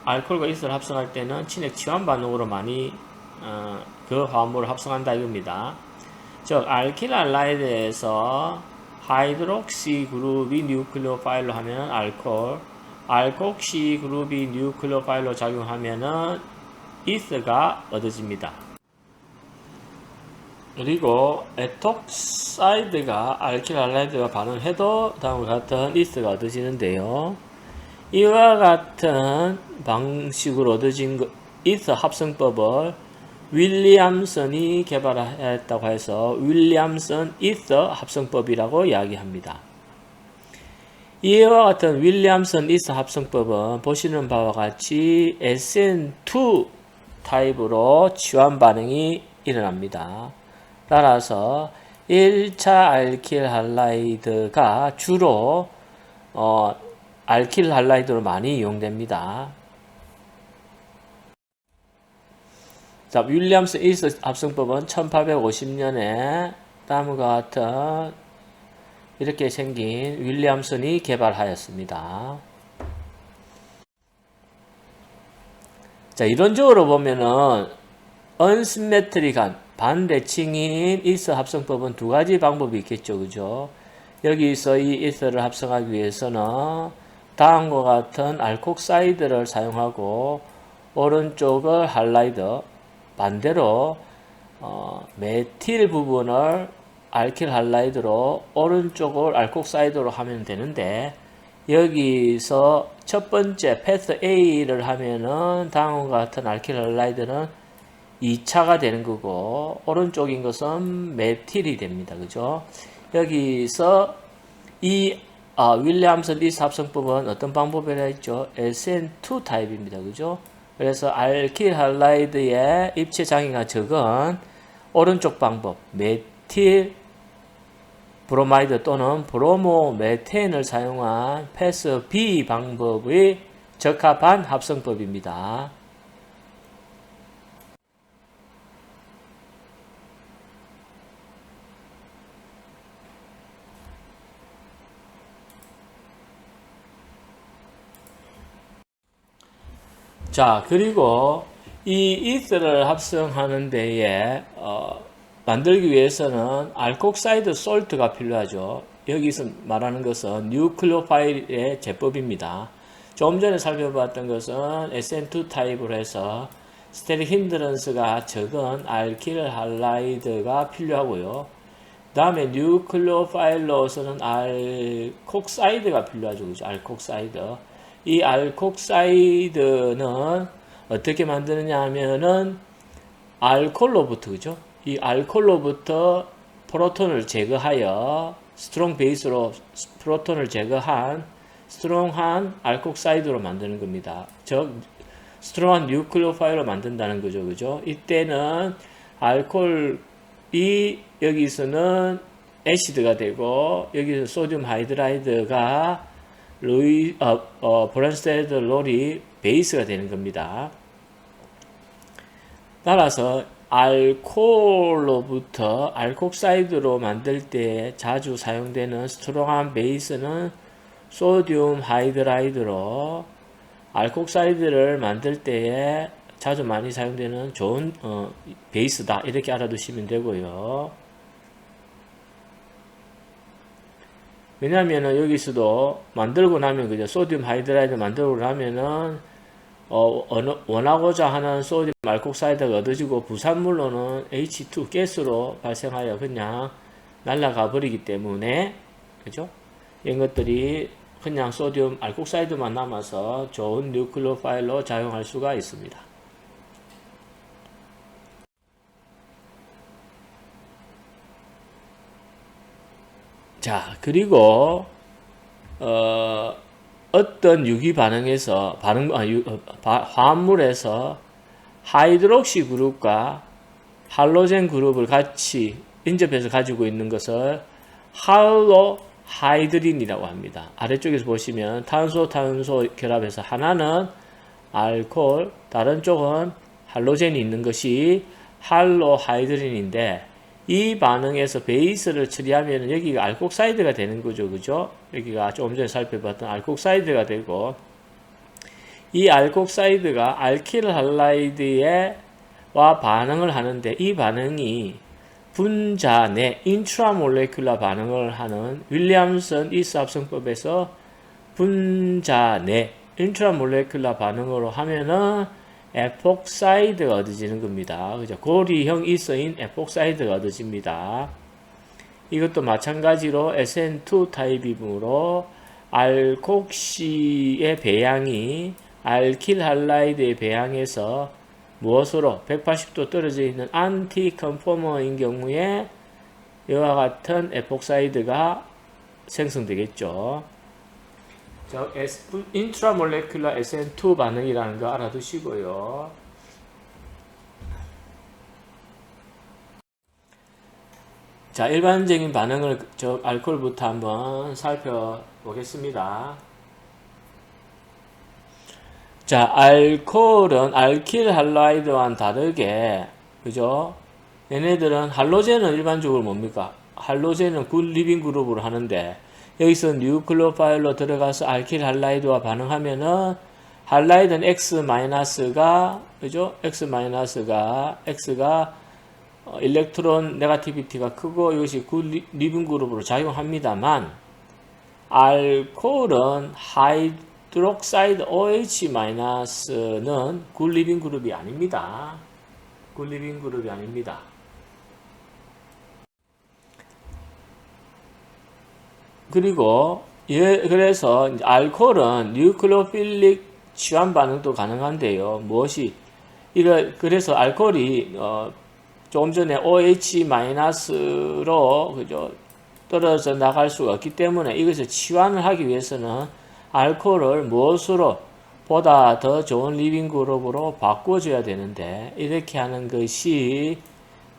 Speaker 1: 알코올과 이스를 합성할 때는 친핵 취한 반응으로 많이 그 화합물을 합성한다 이겁니다. 즉 알키랄라이드에서 하이드록시 그룹이 뉴클리오파일로 하면 알코올, 알콕시 그룹이 뉴클레오파일로 작용하면은 이스가 얻어집니다. 그리고 에톡사이드가 알킬할라이드와 반응해도 다음과 같은 이스가 얻어지는데요. 이와 같은 방식으로 얻어진 이스 합성법을 윌리엄슨이 개발했다고 해서 윌리엄슨 이스 합성법이라고 이야기합니다. 이와 같은 윌리엄슨 이스 합성법은 보시는 바와 같이 SN2 타입으로 치환 반응이 일어납니다. 따라서 1차 알킬 할라이드가 주로 알킬 할라이드로 많이 이용됩니다. 자, 윌리엄슨 이스 합성법은 1850년에 다음과 같은 이렇게 생긴 윌리엄슨이 개발하였습니다. 자, 이론적으로 보면은 언시메트릭한 반대칭인 이스 합성법은 두 가지 방법이 있겠죠. 그죠? 여기서 이 이스를 합성하기 위해서는 다음과 같은 알콕사이드를 사용하고 오른쪽을 할라이드, 반대로 메틸 부분을 알킬 할라이드로 오른쪽을 알콕사이드로 하면 되는데, 여기서 첫 번째 패스 A를 하면은 다음과 같은 알킬 할라이드는 2차가 되는 거고 오른쪽인 것은 메틸이 됩니다. 그죠? 여기서 이 윌리엄슨 이스 합성법은 어떤 방법이라 했죠? SN2 타입입니다. 그죠? 그래서 알킬 할라이드의 입체 장애가 적은 오른쪽 방법, 메틸 브로마이드 또는 브로모 메텐을 사용한 패스 B 방법의 적합한 합성법입니다. 자, 그리고 이 이스를 합성하는 데에 만들기 위해서는 알콕사이드 솔트가 필요하죠. 여기서 말하는 것은 뉴클레오파일의 제법입니다. 좀 전에 살펴봤던 것은 SN2 타입으로 해서 스테릭 힌드런스가 적은 알킬 할라이드가 필요하고요. 다음에 뉴클레오파일로서는 알콕사이드가 필요하죠. 그죠? 알콕사이드. 이 알콕사이드는 어떻게 만드느냐 하면은 알콜로부터, 그죠? 이 알콜로부터 프로톤을 제거하여 스트롱 베이스로 프로톤을 제거한 스트롱한 알콕사이드로 만드는 겁니다. 즉 스트롱한 뉴클레오파일로 만든다는 거죠. 그죠? 이때는 알콜이 여기서는 애시드가 되고 여기서 소듐 하이드라이드가 브란스테드 롤이 베이스가 되는 겁니다. 따라서 알콜로부터 알콕사이드로 만들 때 자주 사용되는 스트롱한 베이스는 소듐 하이드라이드로 알콕사이드를 만들 때에 자주 많이 사용되는 좋은 베이스다, 이렇게 알아두시면 되고요. 왜냐하면 여기서도 만들고 나면 그죠, 소듐 하이드라이드 만들고 나면은 원하고자 하는 소듐 알콕사이드가 얻어지고 부산물로는 H2 가스로 발생하여 그냥 날아가 버리기 때문에, 그죠? 이런 것들이 그냥 소듐 알콕사이드만 남아서 좋은 뉴클레오파일로 작용할 수가 있습니다. 자, 그리고 어떤 유기 반응에서 화합물에서 하이드록시 그룹과 할로젠 그룹을 같이 인접해서 가지고 있는 것을 할로하이드린이라고 합니다. 아래쪽에서 보시면 탄소 결합해서 하나는 알코올, 다른 쪽은 할로젠이 있는 것이 할로하이드린인데, 이 반응에서 베이스를 처리하면 여기가 알콕사이드가 되는 거죠. 그죠? 여기가 조금 전에 살펴봤던 알콕사이드가 되고, 이 알콕사이드가 알킬 할라이드와 반응을 하는데, 이 반응이 분자 내 인트라몰레큘라 반응을 하는 윌리엄슨 이스 합성법에서 분자 내 인트라몰레큘라 반응으로 하면은 에폭사이드가 얻어지는 겁니다. 그죠? 고리형 이서인 에폭사이드가 얻어집니다. 이것도 마찬가지로 SN2 타입이므로 알콕시의 배양이 알킬 할라이드에 배양해서 무엇으로 180도 떨어져 있는 안티 컨포머인 경우에 이와 같은 에폭사이드가 생성되겠죠. 인트라몰레큘라 SN2 반응이라는 거 알아두시고요. 자, 일반적인 반응을 알코올부터 한번 살펴보겠습니다. 자, 알코올은 알킬 할라이드와는 다르게, 그죠? 얘네들은 할로젠은 일반적으로 뭡니까? 할로젠은 리빙 그룹으로 하는데, 여기서 뉴클로파일로 들어가서 알킬 할라이드와 반응하면은, 할라이드는 X-가, 그죠? X가 일렉트론 네가티비티가 크고 이것이 리빙 그룹으로 작용합니다만, 알코올은 하이드록사이드 OH-는 굿리빙 그룹이 아닙니다. 굿리빙 그룹이 아닙니다. 그리고 그래서 알코올은 뉴클로필릭 치환 반응도 가능한데요. 무엇이 그래서 알코올이 조금 전에 OH-로 그죠? 떨어져 나갈 수가 없기 때문에 이것을 치환을 하기 위해서는 알코올을 무엇으로 보다 더 좋은 리빙 그룹으로 바꿔줘야 되는데, 이렇게 하는 것이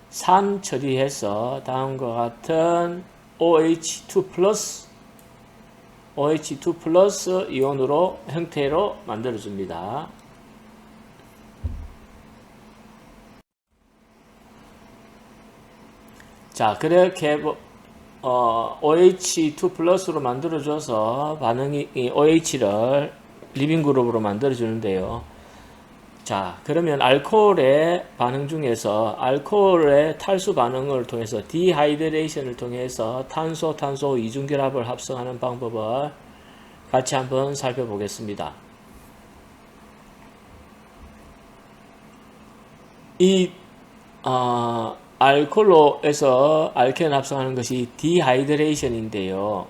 Speaker 1: 산 처리해서 다음과 같은 OH2 플러스 이온으로 형태로 만들어줍니다. 자, 그렇게 OH2 플러스로 만들어줘서 반응이 OH를 리빙 그룹으로 만들어주는데요. 자, 그러면 알코올의 반응 중에서 알코올의 탈수 반응을 통해서 디하이드레이션을 통해서 탄소 이중결합을 합성하는 방법을 같이 한번 살펴보겠습니다. 알코올로에서 알케인 합성하는 것이 디하이드레이션인데요.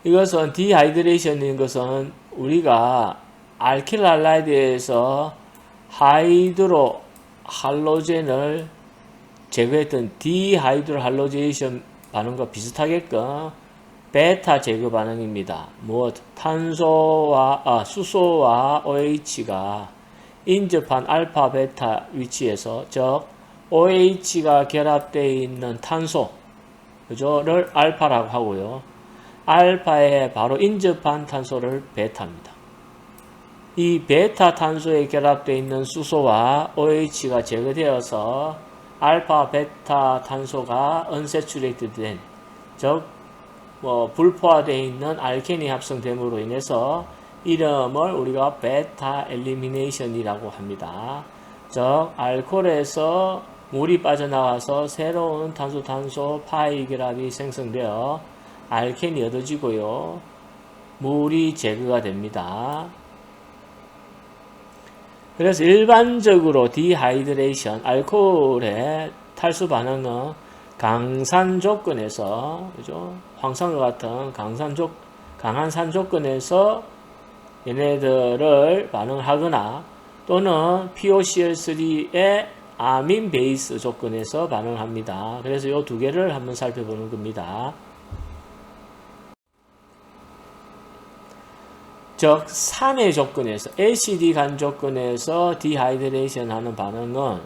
Speaker 1: 이것은 디하이드레이션인 것은 우리가 알킬 할라이드에서 하이드로 할로젠을 제거했던 디하이드로 할로제이션 반응과 비슷하게끔 베타 제거 반응입니다. 수소와 OH가 인접한 알파 베타 위치에서, 즉 OH가 결합되어 있는 탄소, 그죠?를 알파라고 하고요. 알파에 바로 인접한 탄소를 베타입니다. 이 베타 탄소에 결합되어 있는 수소와 OH가 제거되어서 알파 베타 탄소가 언세츄레이트 된, 즉 불포화되어 있는 알케인이 합성됨으로 인해서 이름을 우리가 베타 엘리미네이션이라고 합니다. 즉 알코올에서 물이 빠져나와서 새로운 탄소 파이 결합이 생성되어 알케인이 얻어지고요. 물이 제거가 됩니다. 그래서 일반적으로 디하이드레이션, 알코올의 탈수 반응은 강산 조건에서, 그죠? 황산과 같은 강한 산 조건에서 얘네들을 반응하거나, 또는 POCl3의 아민 베이스 조건에서 반응합니다. 그래서 이 두 개를 한번 살펴보는 겁니다. 즉 산의 조건에서, LCD 간 조건에서 디하이드레이션 하는 반응은,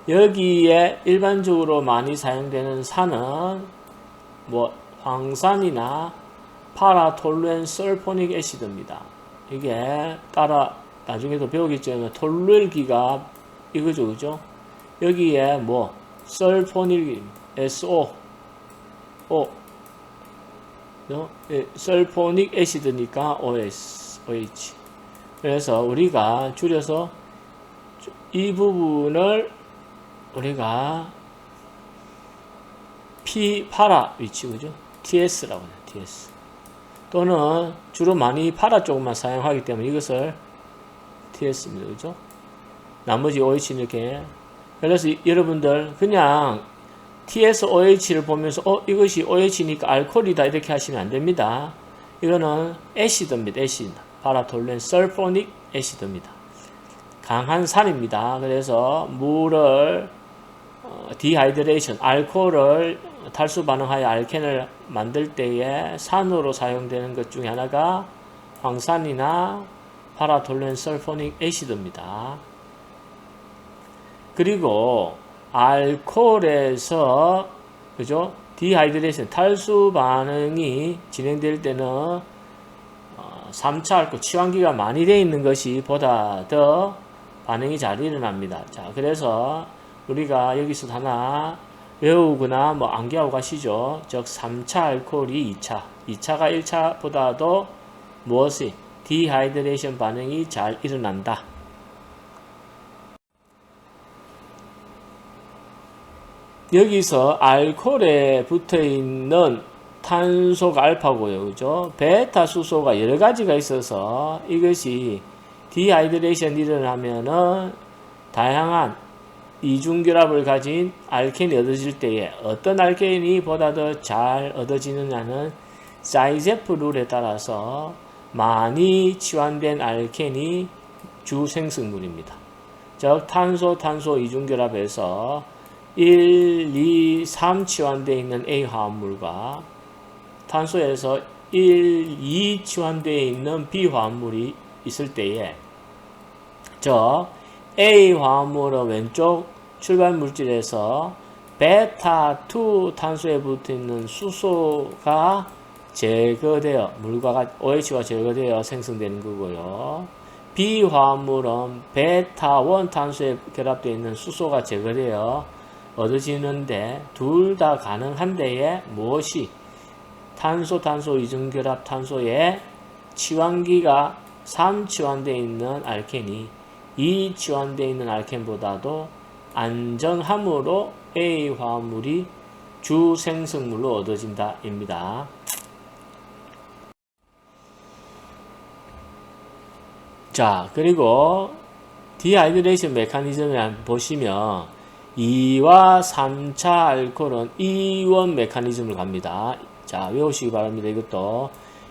Speaker 1: 여기에 일반적으로 많이 사용되는 산은 황산이나 파라톨루엔 설포닉 애시드입니다. 이게 나중에도 배우겠지만 톨루엘기가 이거죠, 그죠? 여기에 설포닉 SO 설포닉 애시드니까 OH. 그래서 우리가 줄여서 이 부분을 우리가 파라 위치, 그죠? TS라고 해요, TS. 또는 주로 많이 파라 쪽만 사용하기 때문에 이것을 TS입니다. 그죠? 나머지 OH는 이렇게. 그래서 여러분들 그냥 TS OH를 보면서 이것이 OH니까 알코올이다 이렇게 하시면 안 됩니다. 이거는 애시드입니다. 애시드. 파라톨렌 설포닉 애시드입니다. 강한 산입니다. 그래서 물을 디하이드레이션, 알코올을 탈수 반응하여 알켄을 만들 때에 산으로 사용되는 것 중에 하나가 황산이나 파라톨렌 설포닉 애시드입니다. 그리고 알코올에서 그죠? 디하이드레이션, 탈수 반응이 진행될 때는 3차 알코올, 치환기가 많이 되어 있는 것이 보다 더 반응이 잘 일어납니다. 자, 그래서 우리가 여기서 하나 외우거나 뭐 암기하고 가시죠. 즉 3차 알코올이 2차, 2차가 1차보다도 무엇이 디하이드레이션 반응이 잘 일어난다. 여기서 알코올에 붙어있는 탄소가 알파고요. 그죠? 베타 수소가 여러 가지가 있어서 이것이 디하이드레이션이 일어나면은 다양한 이중결합을 가진 알켄이 얻어질 때에 어떤 알켄이 보다 더 잘 얻어지느냐는 사이제프 룰에 따라서 많이 치환된 알켄이 주생성물입니다. 즉 탄소 이중결합에서 1, 2, 3 치환되어 있는 A 화합물과 탄소에서 1, 2 치환되어 있는 B 화합물이 있을 때에 저 A 화합물의 왼쪽 출발 물질에서 베타2 탄소에 붙어있는 수소가 제거되어 물과 OH가 제거되어 생성되는 거고요. B 화합물은 베타1 탄소에 결합되어 있는 수소가 제거되어 얻어지는데 둘 다 가능한 데에 무엇이 탄소 이중결합 탄소에 치환기가 3 치환되어 있는 알켄이 2 치환되어 있는 알켄보다도 안정함으로 A 화합물이 주생성물로 얻어진다 입니다. 자, 그리고 디하이드레이션 메커니즘을 보시면 2와 3차 알코올은 이원 메커니즘을 갑니다. 자, 외우시기 바랍니다. 이것도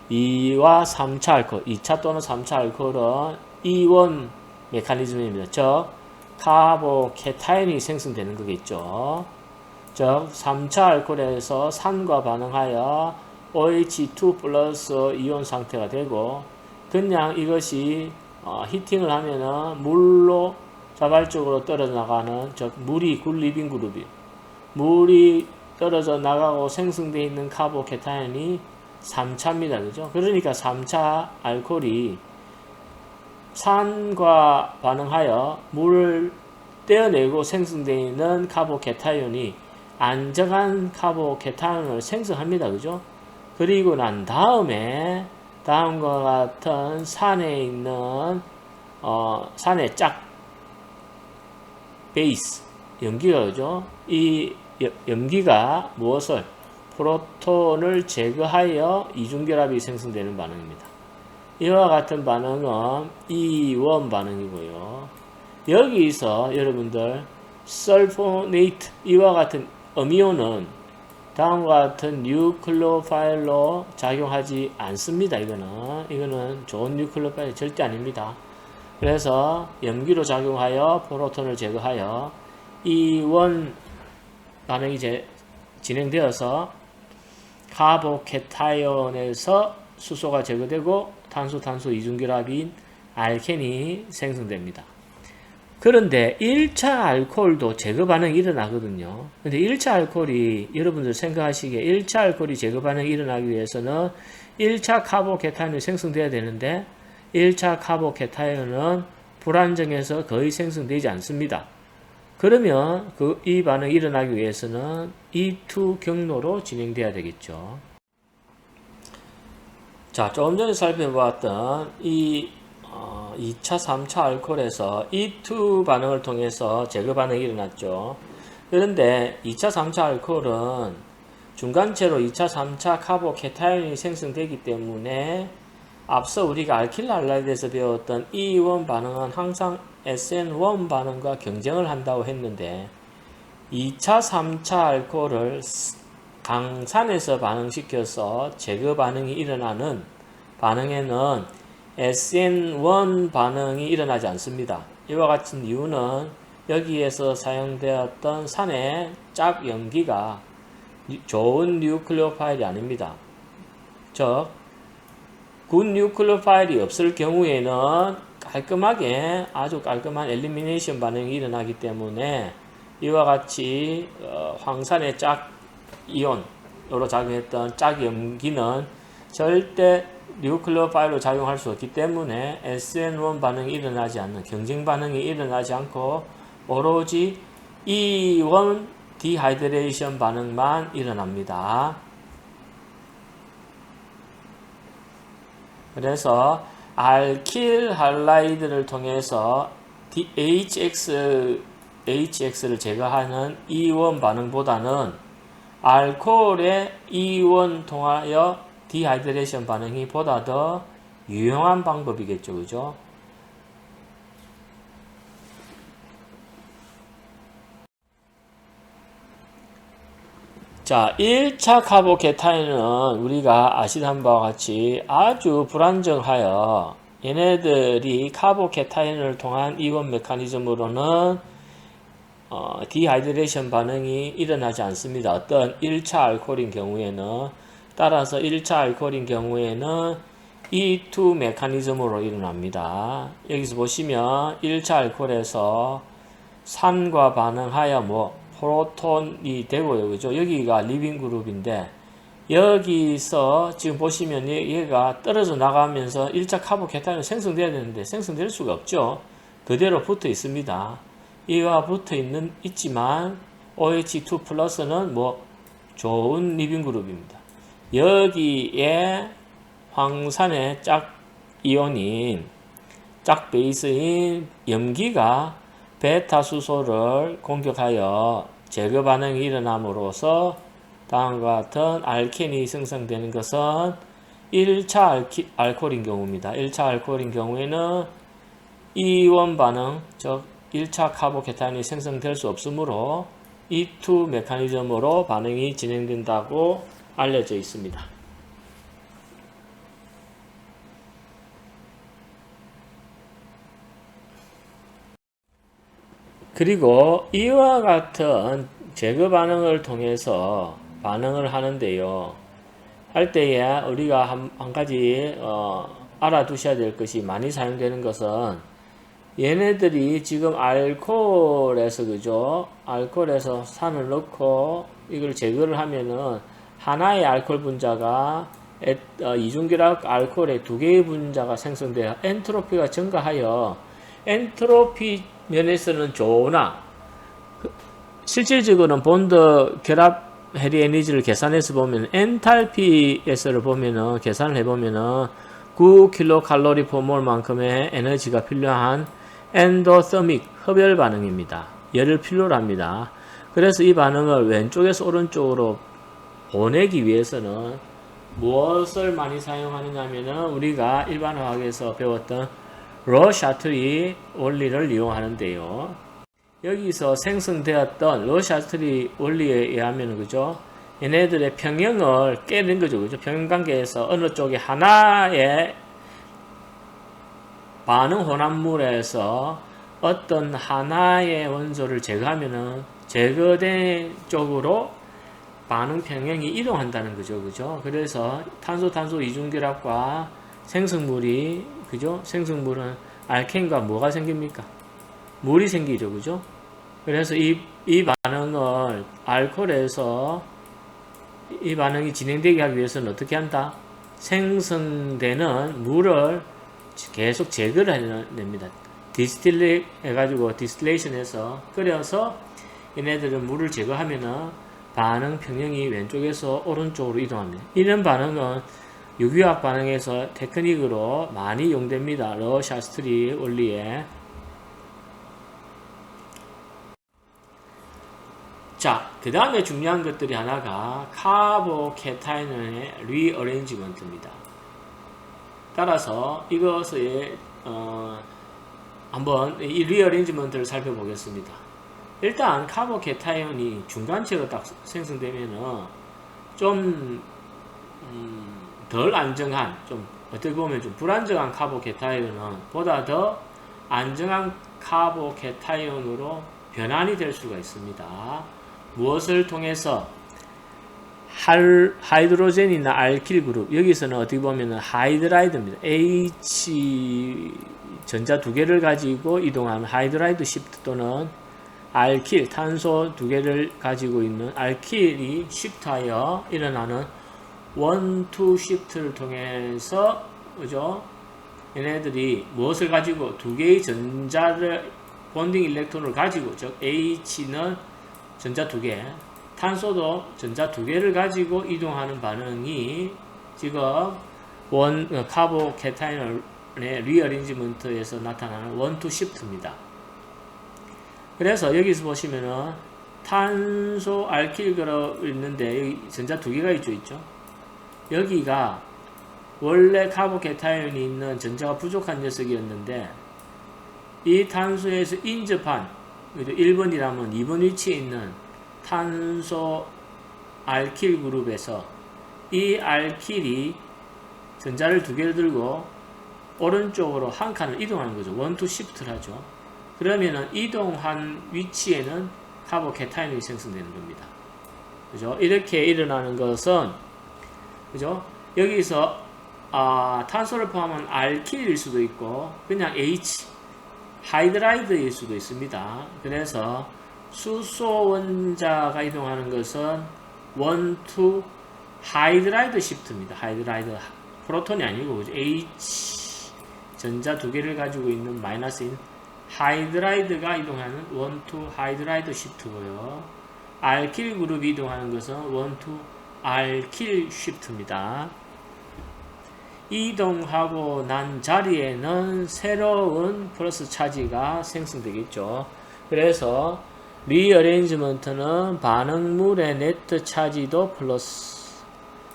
Speaker 1: 2와 3차 알코올, 2차 또는 3차 알코올은 이원 메커니즘입니다. 즉 카보케타인이 생성되는 거겠죠. 즉 3차 알코올에서 산과 반응하여 OH2 플러스 이온 상태가 되고 그냥 이것이 히팅을 하면은 물로 자발적으로 떨어져 나가는 즉 물이 굴리빈 그룹이 물이 떨어져 나가고 생성되어 있는 카보케타인이 3차입니다. 그죠? 그러니까 3차 알코올이 산과 반응하여 물을 떼어내고 생성되어 있는 카보케타인이 안정한 카보케타인을 생성합니다. 그죠? 그리고 난 다음에 다음과 같은 산에 있는 산의 짝 베이스 염기가 그죠? 이 염기가 무엇을 프로톤을 제거하여 이중결합이 생성되는 반응입니다. 이와 같은 반응은 이원 반응이고요. 여기서 여러분들 설포네이트 이와 같은 어미온은 다음과 같은 뉴클로파일로 작용하지 않습니다. 이거는 좋은 뉴클로파일 절대 아닙니다. 그래서 염기로 작용하여 프로톤을 제거하여 이원 반응이 진행되어서 카보케타이온에서 수소가 제거되고 탄소 이중결합인 알켄이 생성됩니다. 그런데 1차 알코올도 제거 반응이 일어나거든요. 근데 1차 알코올이 여러분들 생각하시기에 1차 알코올이 제거 반응이 일어나기 위해서는 1차 카보케타인이 생성돼야 되는데 1차 카보케타인은 불안정해서 거의 생성되지 않습니다. 그러면 이 반응이 일어나기 위해서는 E2 경로로 진행돼야 되겠죠. 자, 조금 전에 살펴보았던 이 2차, 3차 알코올에서 E2 반응을 통해서 제거 반응이 일어났죠. 그런데 2차, 3차 알코올은 중간체로 2차, 3차 카보케타인이 생성되기 때문에 앞서 우리가 알킬랄라이드에서 배웠던 E1 반응은 항상 SN1 반응과 경쟁을 한다고 했는데 2차, 3차 알코올을 강산에서 반응시켜서 제거 반응이 일어나는 반응에는 SN1 반응이 일어나지 않습니다. 이와 같은 이유는 여기에서 사용되었던 산의 짝 염기가 좋은 뉴클레오파일이 아닙니다. 즉, 굿 뉴클레오파일이 없을 경우에는 깔끔하게 아주 깔끔한 엘리미네이션 반응이 일어나기 때문에 이와 같이 황산의 짝 이온으로 작용했던 짝 염기는 절대 뉴클레오파일로 작용할 수 없기 때문에 SN1 반응이 일어나지 않는 경쟁 반응이 일어나지 않고 오로지 E1 디하이드레이션 반응만 일어납니다. 그래서 알킬 할라이드를 통해서 HX를 제거하는 E1 반응보다는 알코올의 E1 통하여 디하이드레이션 반응이 보다 더 유용한 방법이겠죠. 그죠? 자, 1차 카보케타인은 우리가 아시던 바와 같이 아주 불안정하여 얘네들이 카보케타인을 통한 이온 메커니즘으로는 디하이드레이션 반응이 일어나지 않습니다. 어떤 1차 알코올인 경우에는 따라서 1차 알코올인 경우에는 E2 메커니즘으로 일어납니다. 여기서 보시면 1차 알코올에서 산과 반응하여 프로톤이 되고요. 그죠? 여기가 리빙 그룹인데 여기서 지금 보시면 얘가 떨어져 나가면서 1차 카보케타인이 생성돼야 되는데 생성될 수가 없죠. 그대로 붙어 있습니다. 이와 붙어 있지만 OH2 플러스는 좋은 리빙 그룹입니다. 여기에 황산의 짝 이온인 짝 베이스인 염기가 베타 수소를 공격하여 제거 반응이 일어남으로써 다음과 같은 알켄이 생성되는 것은 1차 알코올인 경우입니다. 1차 알코올인 경우에는 E1 반응, 즉 1차 카보케타인이 생성될 수 없으므로 E2 메커니즘으로 반응이 진행된다고 알려져 있습니다. 그리고 이와 같은 제거 반응을 통해서 반응을 하는데요. 할 때에 우리가 한 가지 알아두셔야 될 것이 많이 사용되는 것은 얘네들이 지금 알코올에서 그죠? 알코올에서 산을 넣고 이걸 제거를 하면은 하나의 알코올 분자가 이중결합 알코올의 두 개의 분자가 생성되어 엔트로피가 증가하여 엔트로피 면에서는 좋으나 실질적으로는 본드 결합 해리 에너지를 계산해서 보면 엔탈피에서를 보면은 계산을 해보면은 9kcal per 몰만큼의 에너지가 필요한 엔도서믹 흡열 반응입니다. 열을 필요로 합니다. 그래서 이 반응을 왼쪽에서 오른쪽으로 보내기 위해서는 무엇을 많이 사용하느냐 하면은 우리가 일반 화학에서 배웠던 러샤트리 원리를 이용하는데요. 여기서 생성되었던 러샤트리 원리에 의하면 그죠? 얘네들의 평형을 깨는 거죠. 그죠? 평형관계에서 어느 쪽에 하나의 반응 혼합물에서 어떤 하나의 원소를 제거하면은 제거된 쪽으로 반응 평형이 이동한다는 거죠. 그죠? 그래서 탄소 이중결합과 생성물이 그죠? 생성물은 알켄과 뭐가 생깁니까? 물이 생기죠. 그죠? 그래서 이 반응을 알코올에서 이 반응이 진행되게 하기 위해서는 어떻게 한다? 생성되는 물을 계속 제거를 해야 됩니다. 디스틸레 해가지고 디스틸레이션해서 끓여서 얘네들은 물을 제거하면은 반응 평형이 왼쪽에서 오른쪽으로 이동합니다. 이런 반응은 유기화학 반응에서 테크닉으로 많이 이용됩니다. 러샤트리 원리에. 자, 그 다음에 중요한 것들이 하나가 카보캐타이온의 리어레인지먼트입니다. 따라서 이것의 한번 이 리어레인지먼트를 살펴보겠습니다. 일단 카보캐타이온이 중간체가 딱 생성되면은 좀 덜 안정한, 좀 어떻게 보면 좀 불안정한 카보캐타이온은 보다 더 안정한 카보캐타이온으로 변환이 될 수가 있습니다. 무엇을 통해서? 하이드로젠이나 알킬 그룹, 여기서는 어떻게 보면 하이드라이드입니다. H 전자 두 개를 가지고 이동하는 하이드라이드 시프트 또는 알킬, 탄소 두 개를 가지고 있는 알킬이 시프트하여 일어나는 원투 시프트를 통해서, 그죠? 얘네들이 무엇을 가지고 두 개의 전자를 본딩 일렉트론을 가지고, 즉 H는 전자 두 개, 탄소도 전자 두 개를 가지고 이동하는 반응이 지금 카보캐타이온의 리어레인지먼트에서 나타나는 원투 시프트입니다. 그래서 여기서 보시면은 탄소 알킬 그룹 있는데 여기 전자 두 개가 있죠. 여기가 원래 카보캐타이온이 있는 전자가 부족한 녀석이었는데 이 탄소에서 인접한 1번이라면 2번 위치에 있는 탄소 알킬 그룹에서 이 알킬이 전자를 두 개를 들고 오른쪽으로 한 칸을 이동하는 거죠. 원투 시프트를 하죠. 그러면은 이동한 위치에는 카보캐타이온이 생성되는 겁니다. 그죠? 이렇게 일어나는 것은, 그죠? 여기서 탄소를 포함한 알킬일 수도 있고 그냥 H 하이드라이드일 수도 있습니다. 그래서 수소 원자가 이동하는 것은 원투 하이드라이드 시프트입니다. 하이드라이드, 프로톤이 아니고, 그죠? H 전자 두 개를 가지고 있는 마이너스인 하이드라이드가 이동하는 원투 하이드라이드 시프트고요. 알킬 그룹이 이동하는 것은 원투 알킬 시프트입니다. 이동하고 난 자리에는 새로운 플러스 차지가 생성되겠죠. 그래서 리어레인지먼트는 반응물의 네트 차지도 플러스,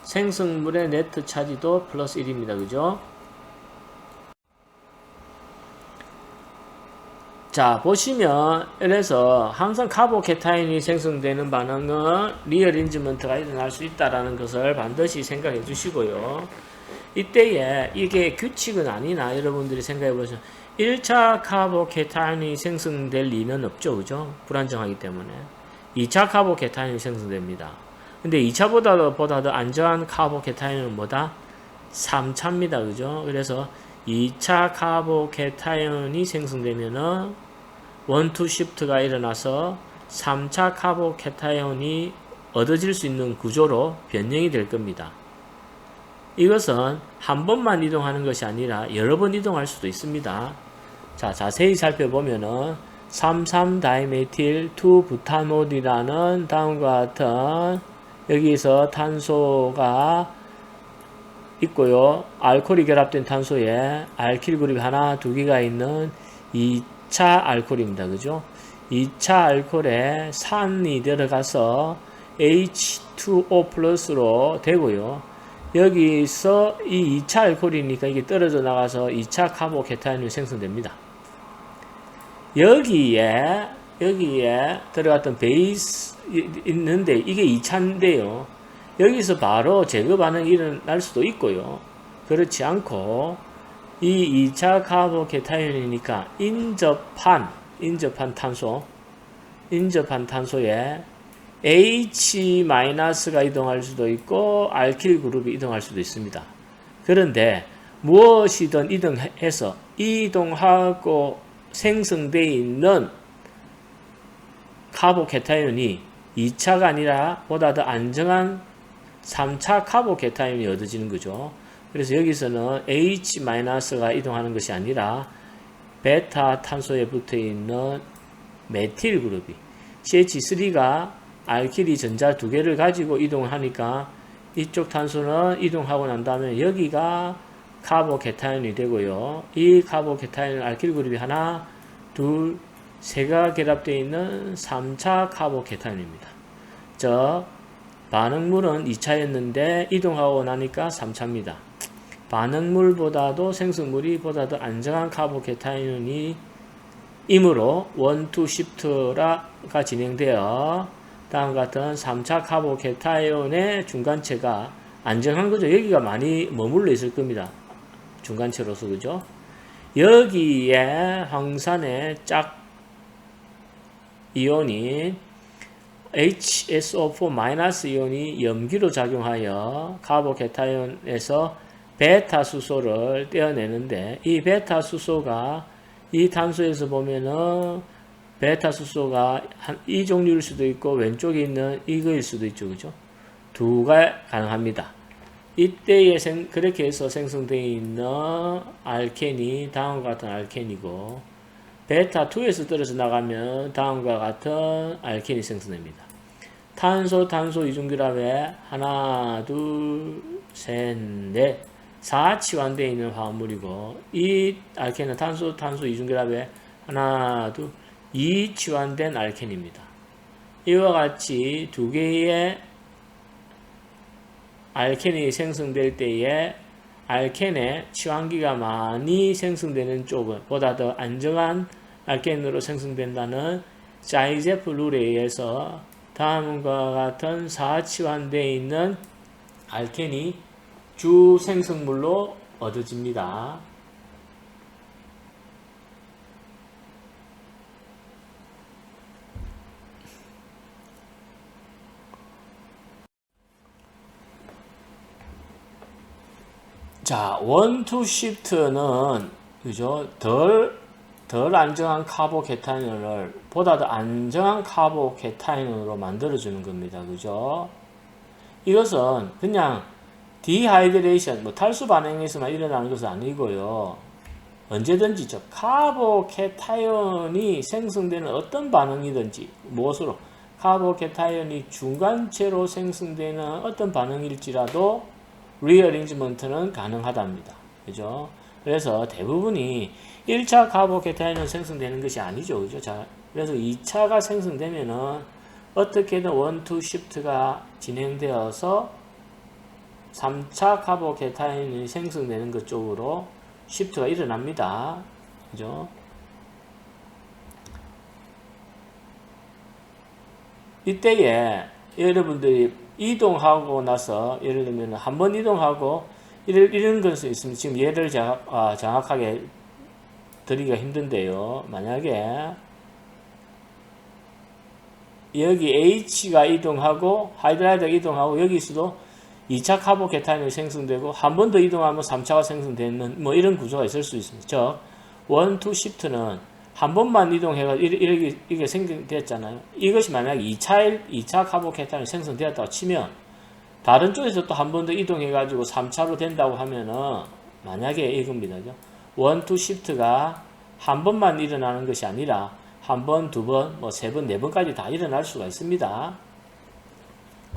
Speaker 1: 생성물의 네트 차지도 플러스 1입니다. 그죠? 자, 보시면, 그래서 항상 카보캐타이온이 생성되는 반응은 리어레인지먼트가 일어날 수 있다는 것을 반드시 생각해 주시고요. 이때에 이게 규칙은 아니나 여러분들이 생각해 보시면 1차 카보캐타이온이 생성될 리는 없죠. 그죠? 불안정하기 때문에. 2차 카보캐타이온이 생성됩니다. 근데 2차보다 더 안전한 카보캐타이온은 뭐다? 3차입니다. 그죠? 그래서 2차 카보캐타이온이 생성되면은 원투 시프트가 일어나서 3차 카보캐타이온이 얻어질 수 있는 구조로 변형이 될 겁니다. 이것은 한 번만 이동하는 것이 아니라 여러 번 이동할 수도 있습니다. 자, 자세히 살펴보면은 3,3-다이메틸2부타놀이라는 다음과 같은, 여기서 탄소가 있고요. 알코올이 결합된 탄소에 알킬 그룹이 하나, 두 개가 있는 2차 알코올입니다. 그죠? 2차 알코올에 산이 들어가서 H2O 플러스로 되고요. 여기서 이 2차 알코올이니까 이게 떨어져 나가서 2차 카보캐타이온이 생성됩니다. 여기에 들어갔던 베이스 있는데 이게 2차인데요. 여기서 바로 제거 반응이 일어날 수도 있고요. 그렇지 않고 이 2차 카보캐타이온이니까 인접한 탄소에 H-가 이동할 수도 있고 알킬 그룹이 이동할 수도 있습니다. 그런데 무엇이든 이동하고 생성되어 있는 카보캐타이온이 2차가 아니라 보다 더 안정한 3차 카보캐타이온이 얻어지는 거죠. 그래서 여기서는 H-가 이동하는 것이 아니라 베타 탄소에 붙어 있는 메틸 그룹이, CH3가 알킬이 전자 두 개를 가지고 이동을 하니까 이쪽 탄소는 이동하고 난 다음에 여기가 카보캐타이온이 되고요. 이 카보캐타이온 알킬 그룹이 하나, 둘, 세가 결합되어 있는 3차 카보캐타이온입니다. 즉 반응물은 2차였는데 이동하고 나니까 3차입니다. 반응물보다도 생성물이 보다도 안정한 카보케타이온이 이므로 1, 2 시프트가 진행되어 다음 같은 3차 카보케타이온의 중간체가 안정한 거죠. 여기가 많이 머물러 있을 겁니다. 중간체로서 그죠? 여기에 황산의 짝 이온인 HSO4- 이온이 염기로 작용하여 카보케타이온에서 베타 수소를 떼어내는데 이 베타 수소가 이 탄소에서 보면은 베타 수소가 이 종류일 수도 있고 왼쪽에 있는 이거일 수도 있죠. 그죠? 두가 가능합니다. 이때에 그렇게 해서 생성되어 있는 알켄이 다음과 같은 알켄이고 베타 2에서 떨어져 나가면 다음과 같은 알켄이 생성됩니다. 탄소 이중결합에 하나, 둘, 셋, 넷 4치환되어 있는 화합물이고 이 알켄은 탄소 이중결합에 하나, 둘, 2치환된 알켄입니다. 이와 같이 두 개의 알켄이 생성될 때에 알켄의 치환기가 많이 생성되는 쪽은 보다 더 안정한 알켄으로 생성된다는 자이제프 룰에 의해서 다음과 같은 4치환되어 있는 알켄이 주 생성물로 얻어집니다. 자, 1, 2 시프트는 그죠? 덜 안정한 카보케타인을 보다 더 안정한 카보케타인으로 만들어주는 겁니다. 그죠? 이것은 그냥 디하이드레이션, 탈수 반응에서만 일어나는 것은 아니고요. 언제든지 저 카보케타이온이 생성되는 어떤 반응이든지 무엇으로 카보케타이온이 중간체로 생성되는 어떤 반응일지라도 리어레인지먼트는 가능하답니다. 그죠? 그래서 대부분이 1차 카보케타이온은 생성되는 것이 아니죠. 그죠? 자, 그래서 2차가 생성되면은 어떻게든 1, 2 시프트가 진행되어서 3차 카보케타이온이 생성되는 것 쪽으로 시프트가 일어납니다. 그죠? 이때에 여러분들이 이동하고 나서 예를 들면 한 번 이동하고 이런 것이 있으면 지금 예를 정확하게 드리기가 힘든데요. 만약에 여기 H가 이동하고 하이드라이드가 이동하고 여기서도 2차 카보케타인이 생성되고 한 번 더 이동하면 3차가 생성되는 뭐 이런 구조가 있을 수 있습니다. 즉 1, 2 시프트는 한 번만 이동해가 이렇게 생성됐잖아요. 이것이 만약 2차 카보케타인이 생성되었다고 치면 다른 쪽에서 또 한 번 더 이동해가지고 3차로 된다고 하면은 만약에 이겁니다. 1, 2 시프트가 한 번만 일어나는 것이 아니라 한 번, 두 번, 뭐 세 번, 네 번까지 다 일어날 수가 있습니다.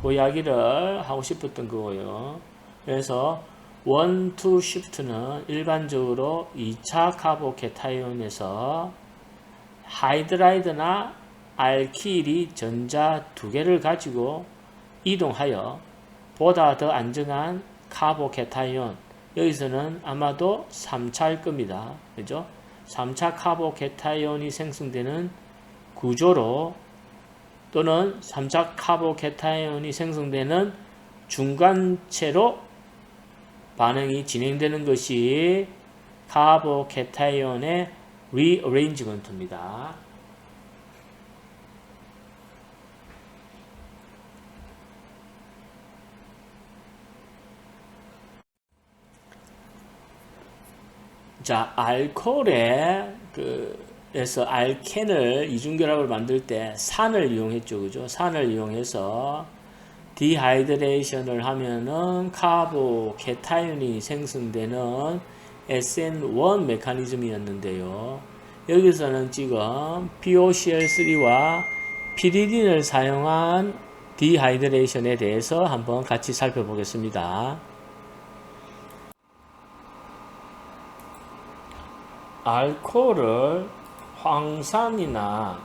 Speaker 1: 그 이야기를 하고 싶었던 거고요. 그래서 1, 2 시프트는 일반적으로 2차 카보케타이온에서 하이드라이드나 알키리 전자 두 개를 가지고 이동하여 보다 더 안정한 카보케타이온, 여기서는 아마도 3차일 겁니다. 그죠? 3차 카보케타이온이 생성되는 구조로 또는 3차 카보케타이온이 생성되는 중간체로 반응이 진행되는 것이 카보케타이온의 리어레인지먼트입니다. 자, 알코올에 에서 알켄을 이중결합을 만들 때 산을 이용했죠. 그죠? 산을 이용해서 디하이드레이션을 하면은 카보케타이온이 생성되는 SN1 메커니즘이었는데요. 여기서는 지금 POCl3와 피리딘을 사용한 디하이드레이션에 대해서 한번 같이 살펴보겠습니다. 알코올을 황산이나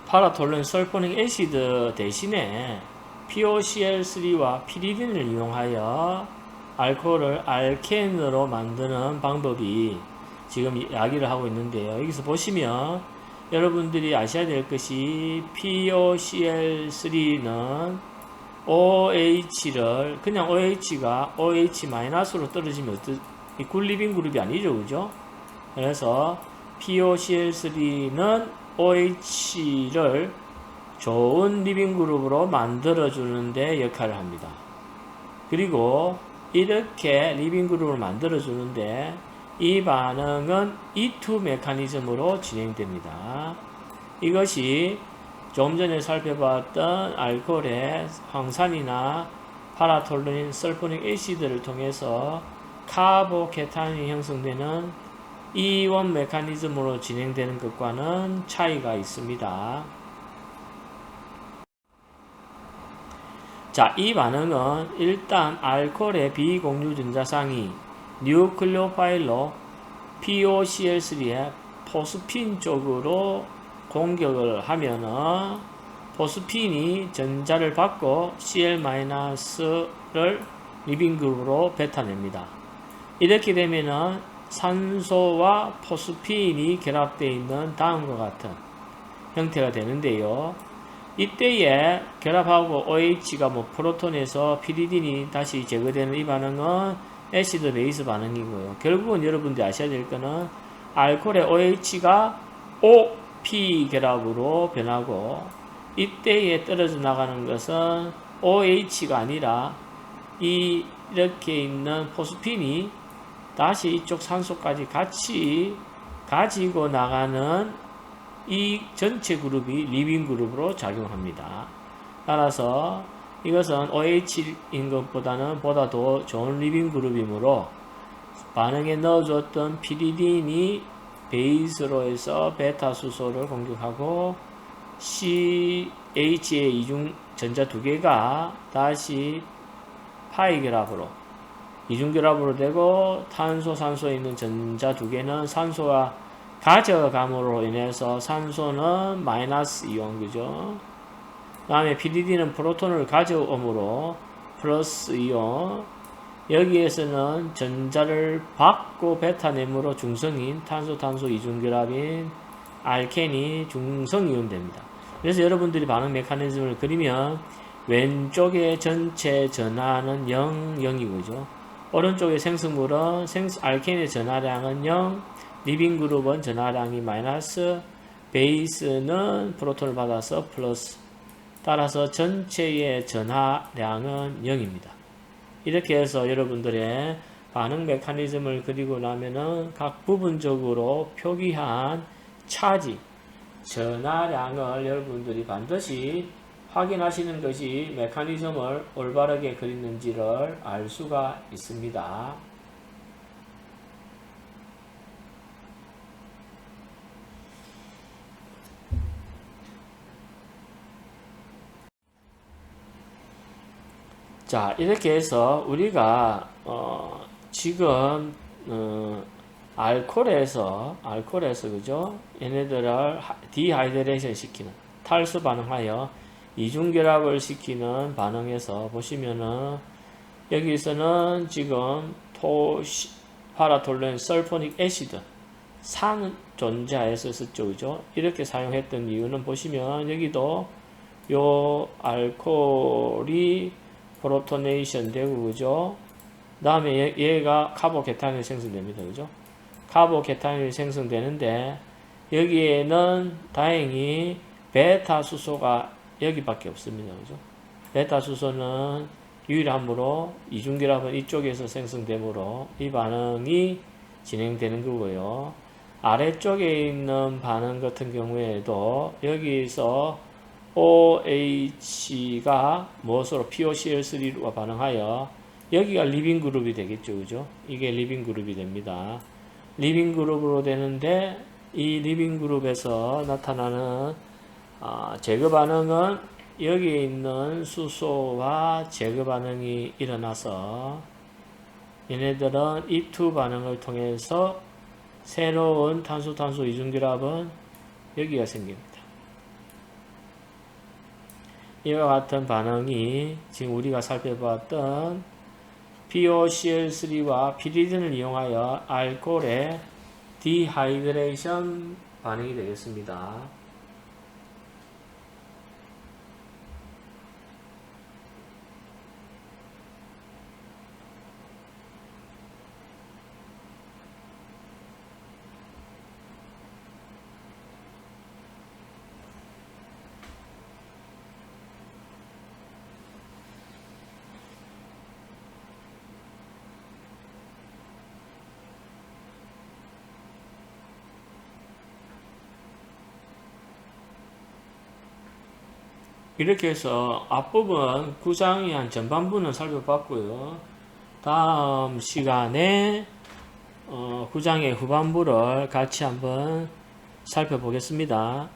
Speaker 1: 파라톨렌 설포닉 애시드 대신에 POCl3와 피리딘을 이용하여 알코올을 알켄으로 만드는 방법이 지금 이야기를 하고 있는데요. 여기서 보시면 여러분들이 아셔야 될 것이 POCl3는 OH를 그냥 OH가 OH-로 떨어지면 이 굴리빙 그룹이 아니죠, 그죠? 그래서 POCl3는 OH를 좋은 리빙 그룹으로 만들어 주는데 역할을 합니다. 그리고 이렇게 리빙 그룹을 만들어 주는데 이 반응은 E2 메커니즘으로 진행됩니다. 이것이 좀 전에 살펴봤던 알코올의 황산이나 파라톨루닌, 설포닉 애시드를 통해서 카보케탄이 형성되는 E1 메커니즘으로 진행되는 것과는 차이가 있습니다. 자, 이 반응은 일단 알코올의 비공유 전자상이 뉴클레오파일로 POCl3의 포스핀 쪽으로 공격을 하면은 포스핀이 전자를 받고 Cl-를 리빙그룹으로 뱉어냅니다. 이렇게 되면은 산소와 포스핀이 결합되어 있는 다음과 같은 형태가 되는데요. 이때에 결합하고 OH가 프로톤에서 피리딘이 다시 제거되는 이 반응은 애시드 베이스 반응이고요. 결국은 여러분들이 아셔야 될 거는 알코올의 OH가 OP 결합으로 변하고 이때에 떨어져 나가는 것은 OH가 아니라 이렇게 있는 포스핀이 다시 이쪽 산소까지 같이 가지고 나가는 이 전체 그룹이 리빙 그룹으로 작용합니다. 따라서 이것은 OH인 것보다는 보다 더 좋은 리빙 그룹이므로 반응에 넣어줬던 피리딘이 베이스로 해서 베타 수소를 공격하고 CH의 이중 전자 두 개가 다시 파이 결합으로 이중 결합으로 되고 탄소, 산소에 있는 전자 두 개는 산소가 가져감으로 인해서 산소는 마이너스 이온, 그죠? 그 다음에 PDD는 프로톤을 가져오므로 플러스 이온. 여기에서는 전자를 받고 베타냄으로 중성인 탄소 이중결합인 알켄이 중성이온 됩니다. 그래서 여러분들이 반응 메커니즘을 그리면 왼쪽의 전체 전하는 0, 0이고죠. 오른쪽의 생성물은 알켄의 전하량은 0, 리빙 그룹은 전하량이 마이너스, 베이스는 프로톤을 받아서 플러스. 따라서 전체의 전하량은 0입니다. 이렇게 해서 여러분들의 반응 메커니즘을 그리고 나면은 각 부분적으로 표기한 차지, 전하량을 여러분들이 반드시 확인하시는 것이 메커니즘을 올바르게 그리는지를 알 수가 있습니다. 자, 이렇게 해서 우리가 지금 알코올에서 그죠? 얘네들을 디하이드레이션 시키는 탈수 반응하여 이중결합을 시키는 반응에서 보시면은 여기서는 지금 파라톨렌 설포닉 애시드 산 존재하에서 썼죠, 그죠? 이렇게 사용했던 이유는 보시면 여기도 요 알코올이 프로토네이션 되고, 그죠? 그 다음에 얘가 카보케탄이 생성됩니다, 그죠? 카보케탄이 생성되는데 여기에는 다행히 베타 수소가 여기밖에 없습니다, 그죠? 베타 수소는 유일함으로 이중결합은 이쪽에서 생성되므로 이 반응이 진행되는 거고요. 아래쪽에 있는 반응 같은 경우에도 여기서 OH가 무엇으로 POCl3와 반응하여 여기가 리빙 그룹이 되겠죠, 그죠? 이게 리빙 그룹이 됩니다. 리빙 그룹으로 되는데 이 리빙 그룹에서 나타나는 제거 반응은 여기에 있는 수소와 제거 반응이 일어나서 얘네들은 E2 반응을 통해서 새로운 탄소 이중결합은 여기가 생깁니다. 이와 같은 반응이 지금 우리가 살펴보았던 POCl3와 피리딘을 이용하여 알코올의 디하이드레이션 반응이 되겠습니다. 이렇게 해서 앞부분 구장의 한 전반부는 살펴봤고요. 다음 시간에 구장의 후반부를 같이 한번 살펴보겠습니다.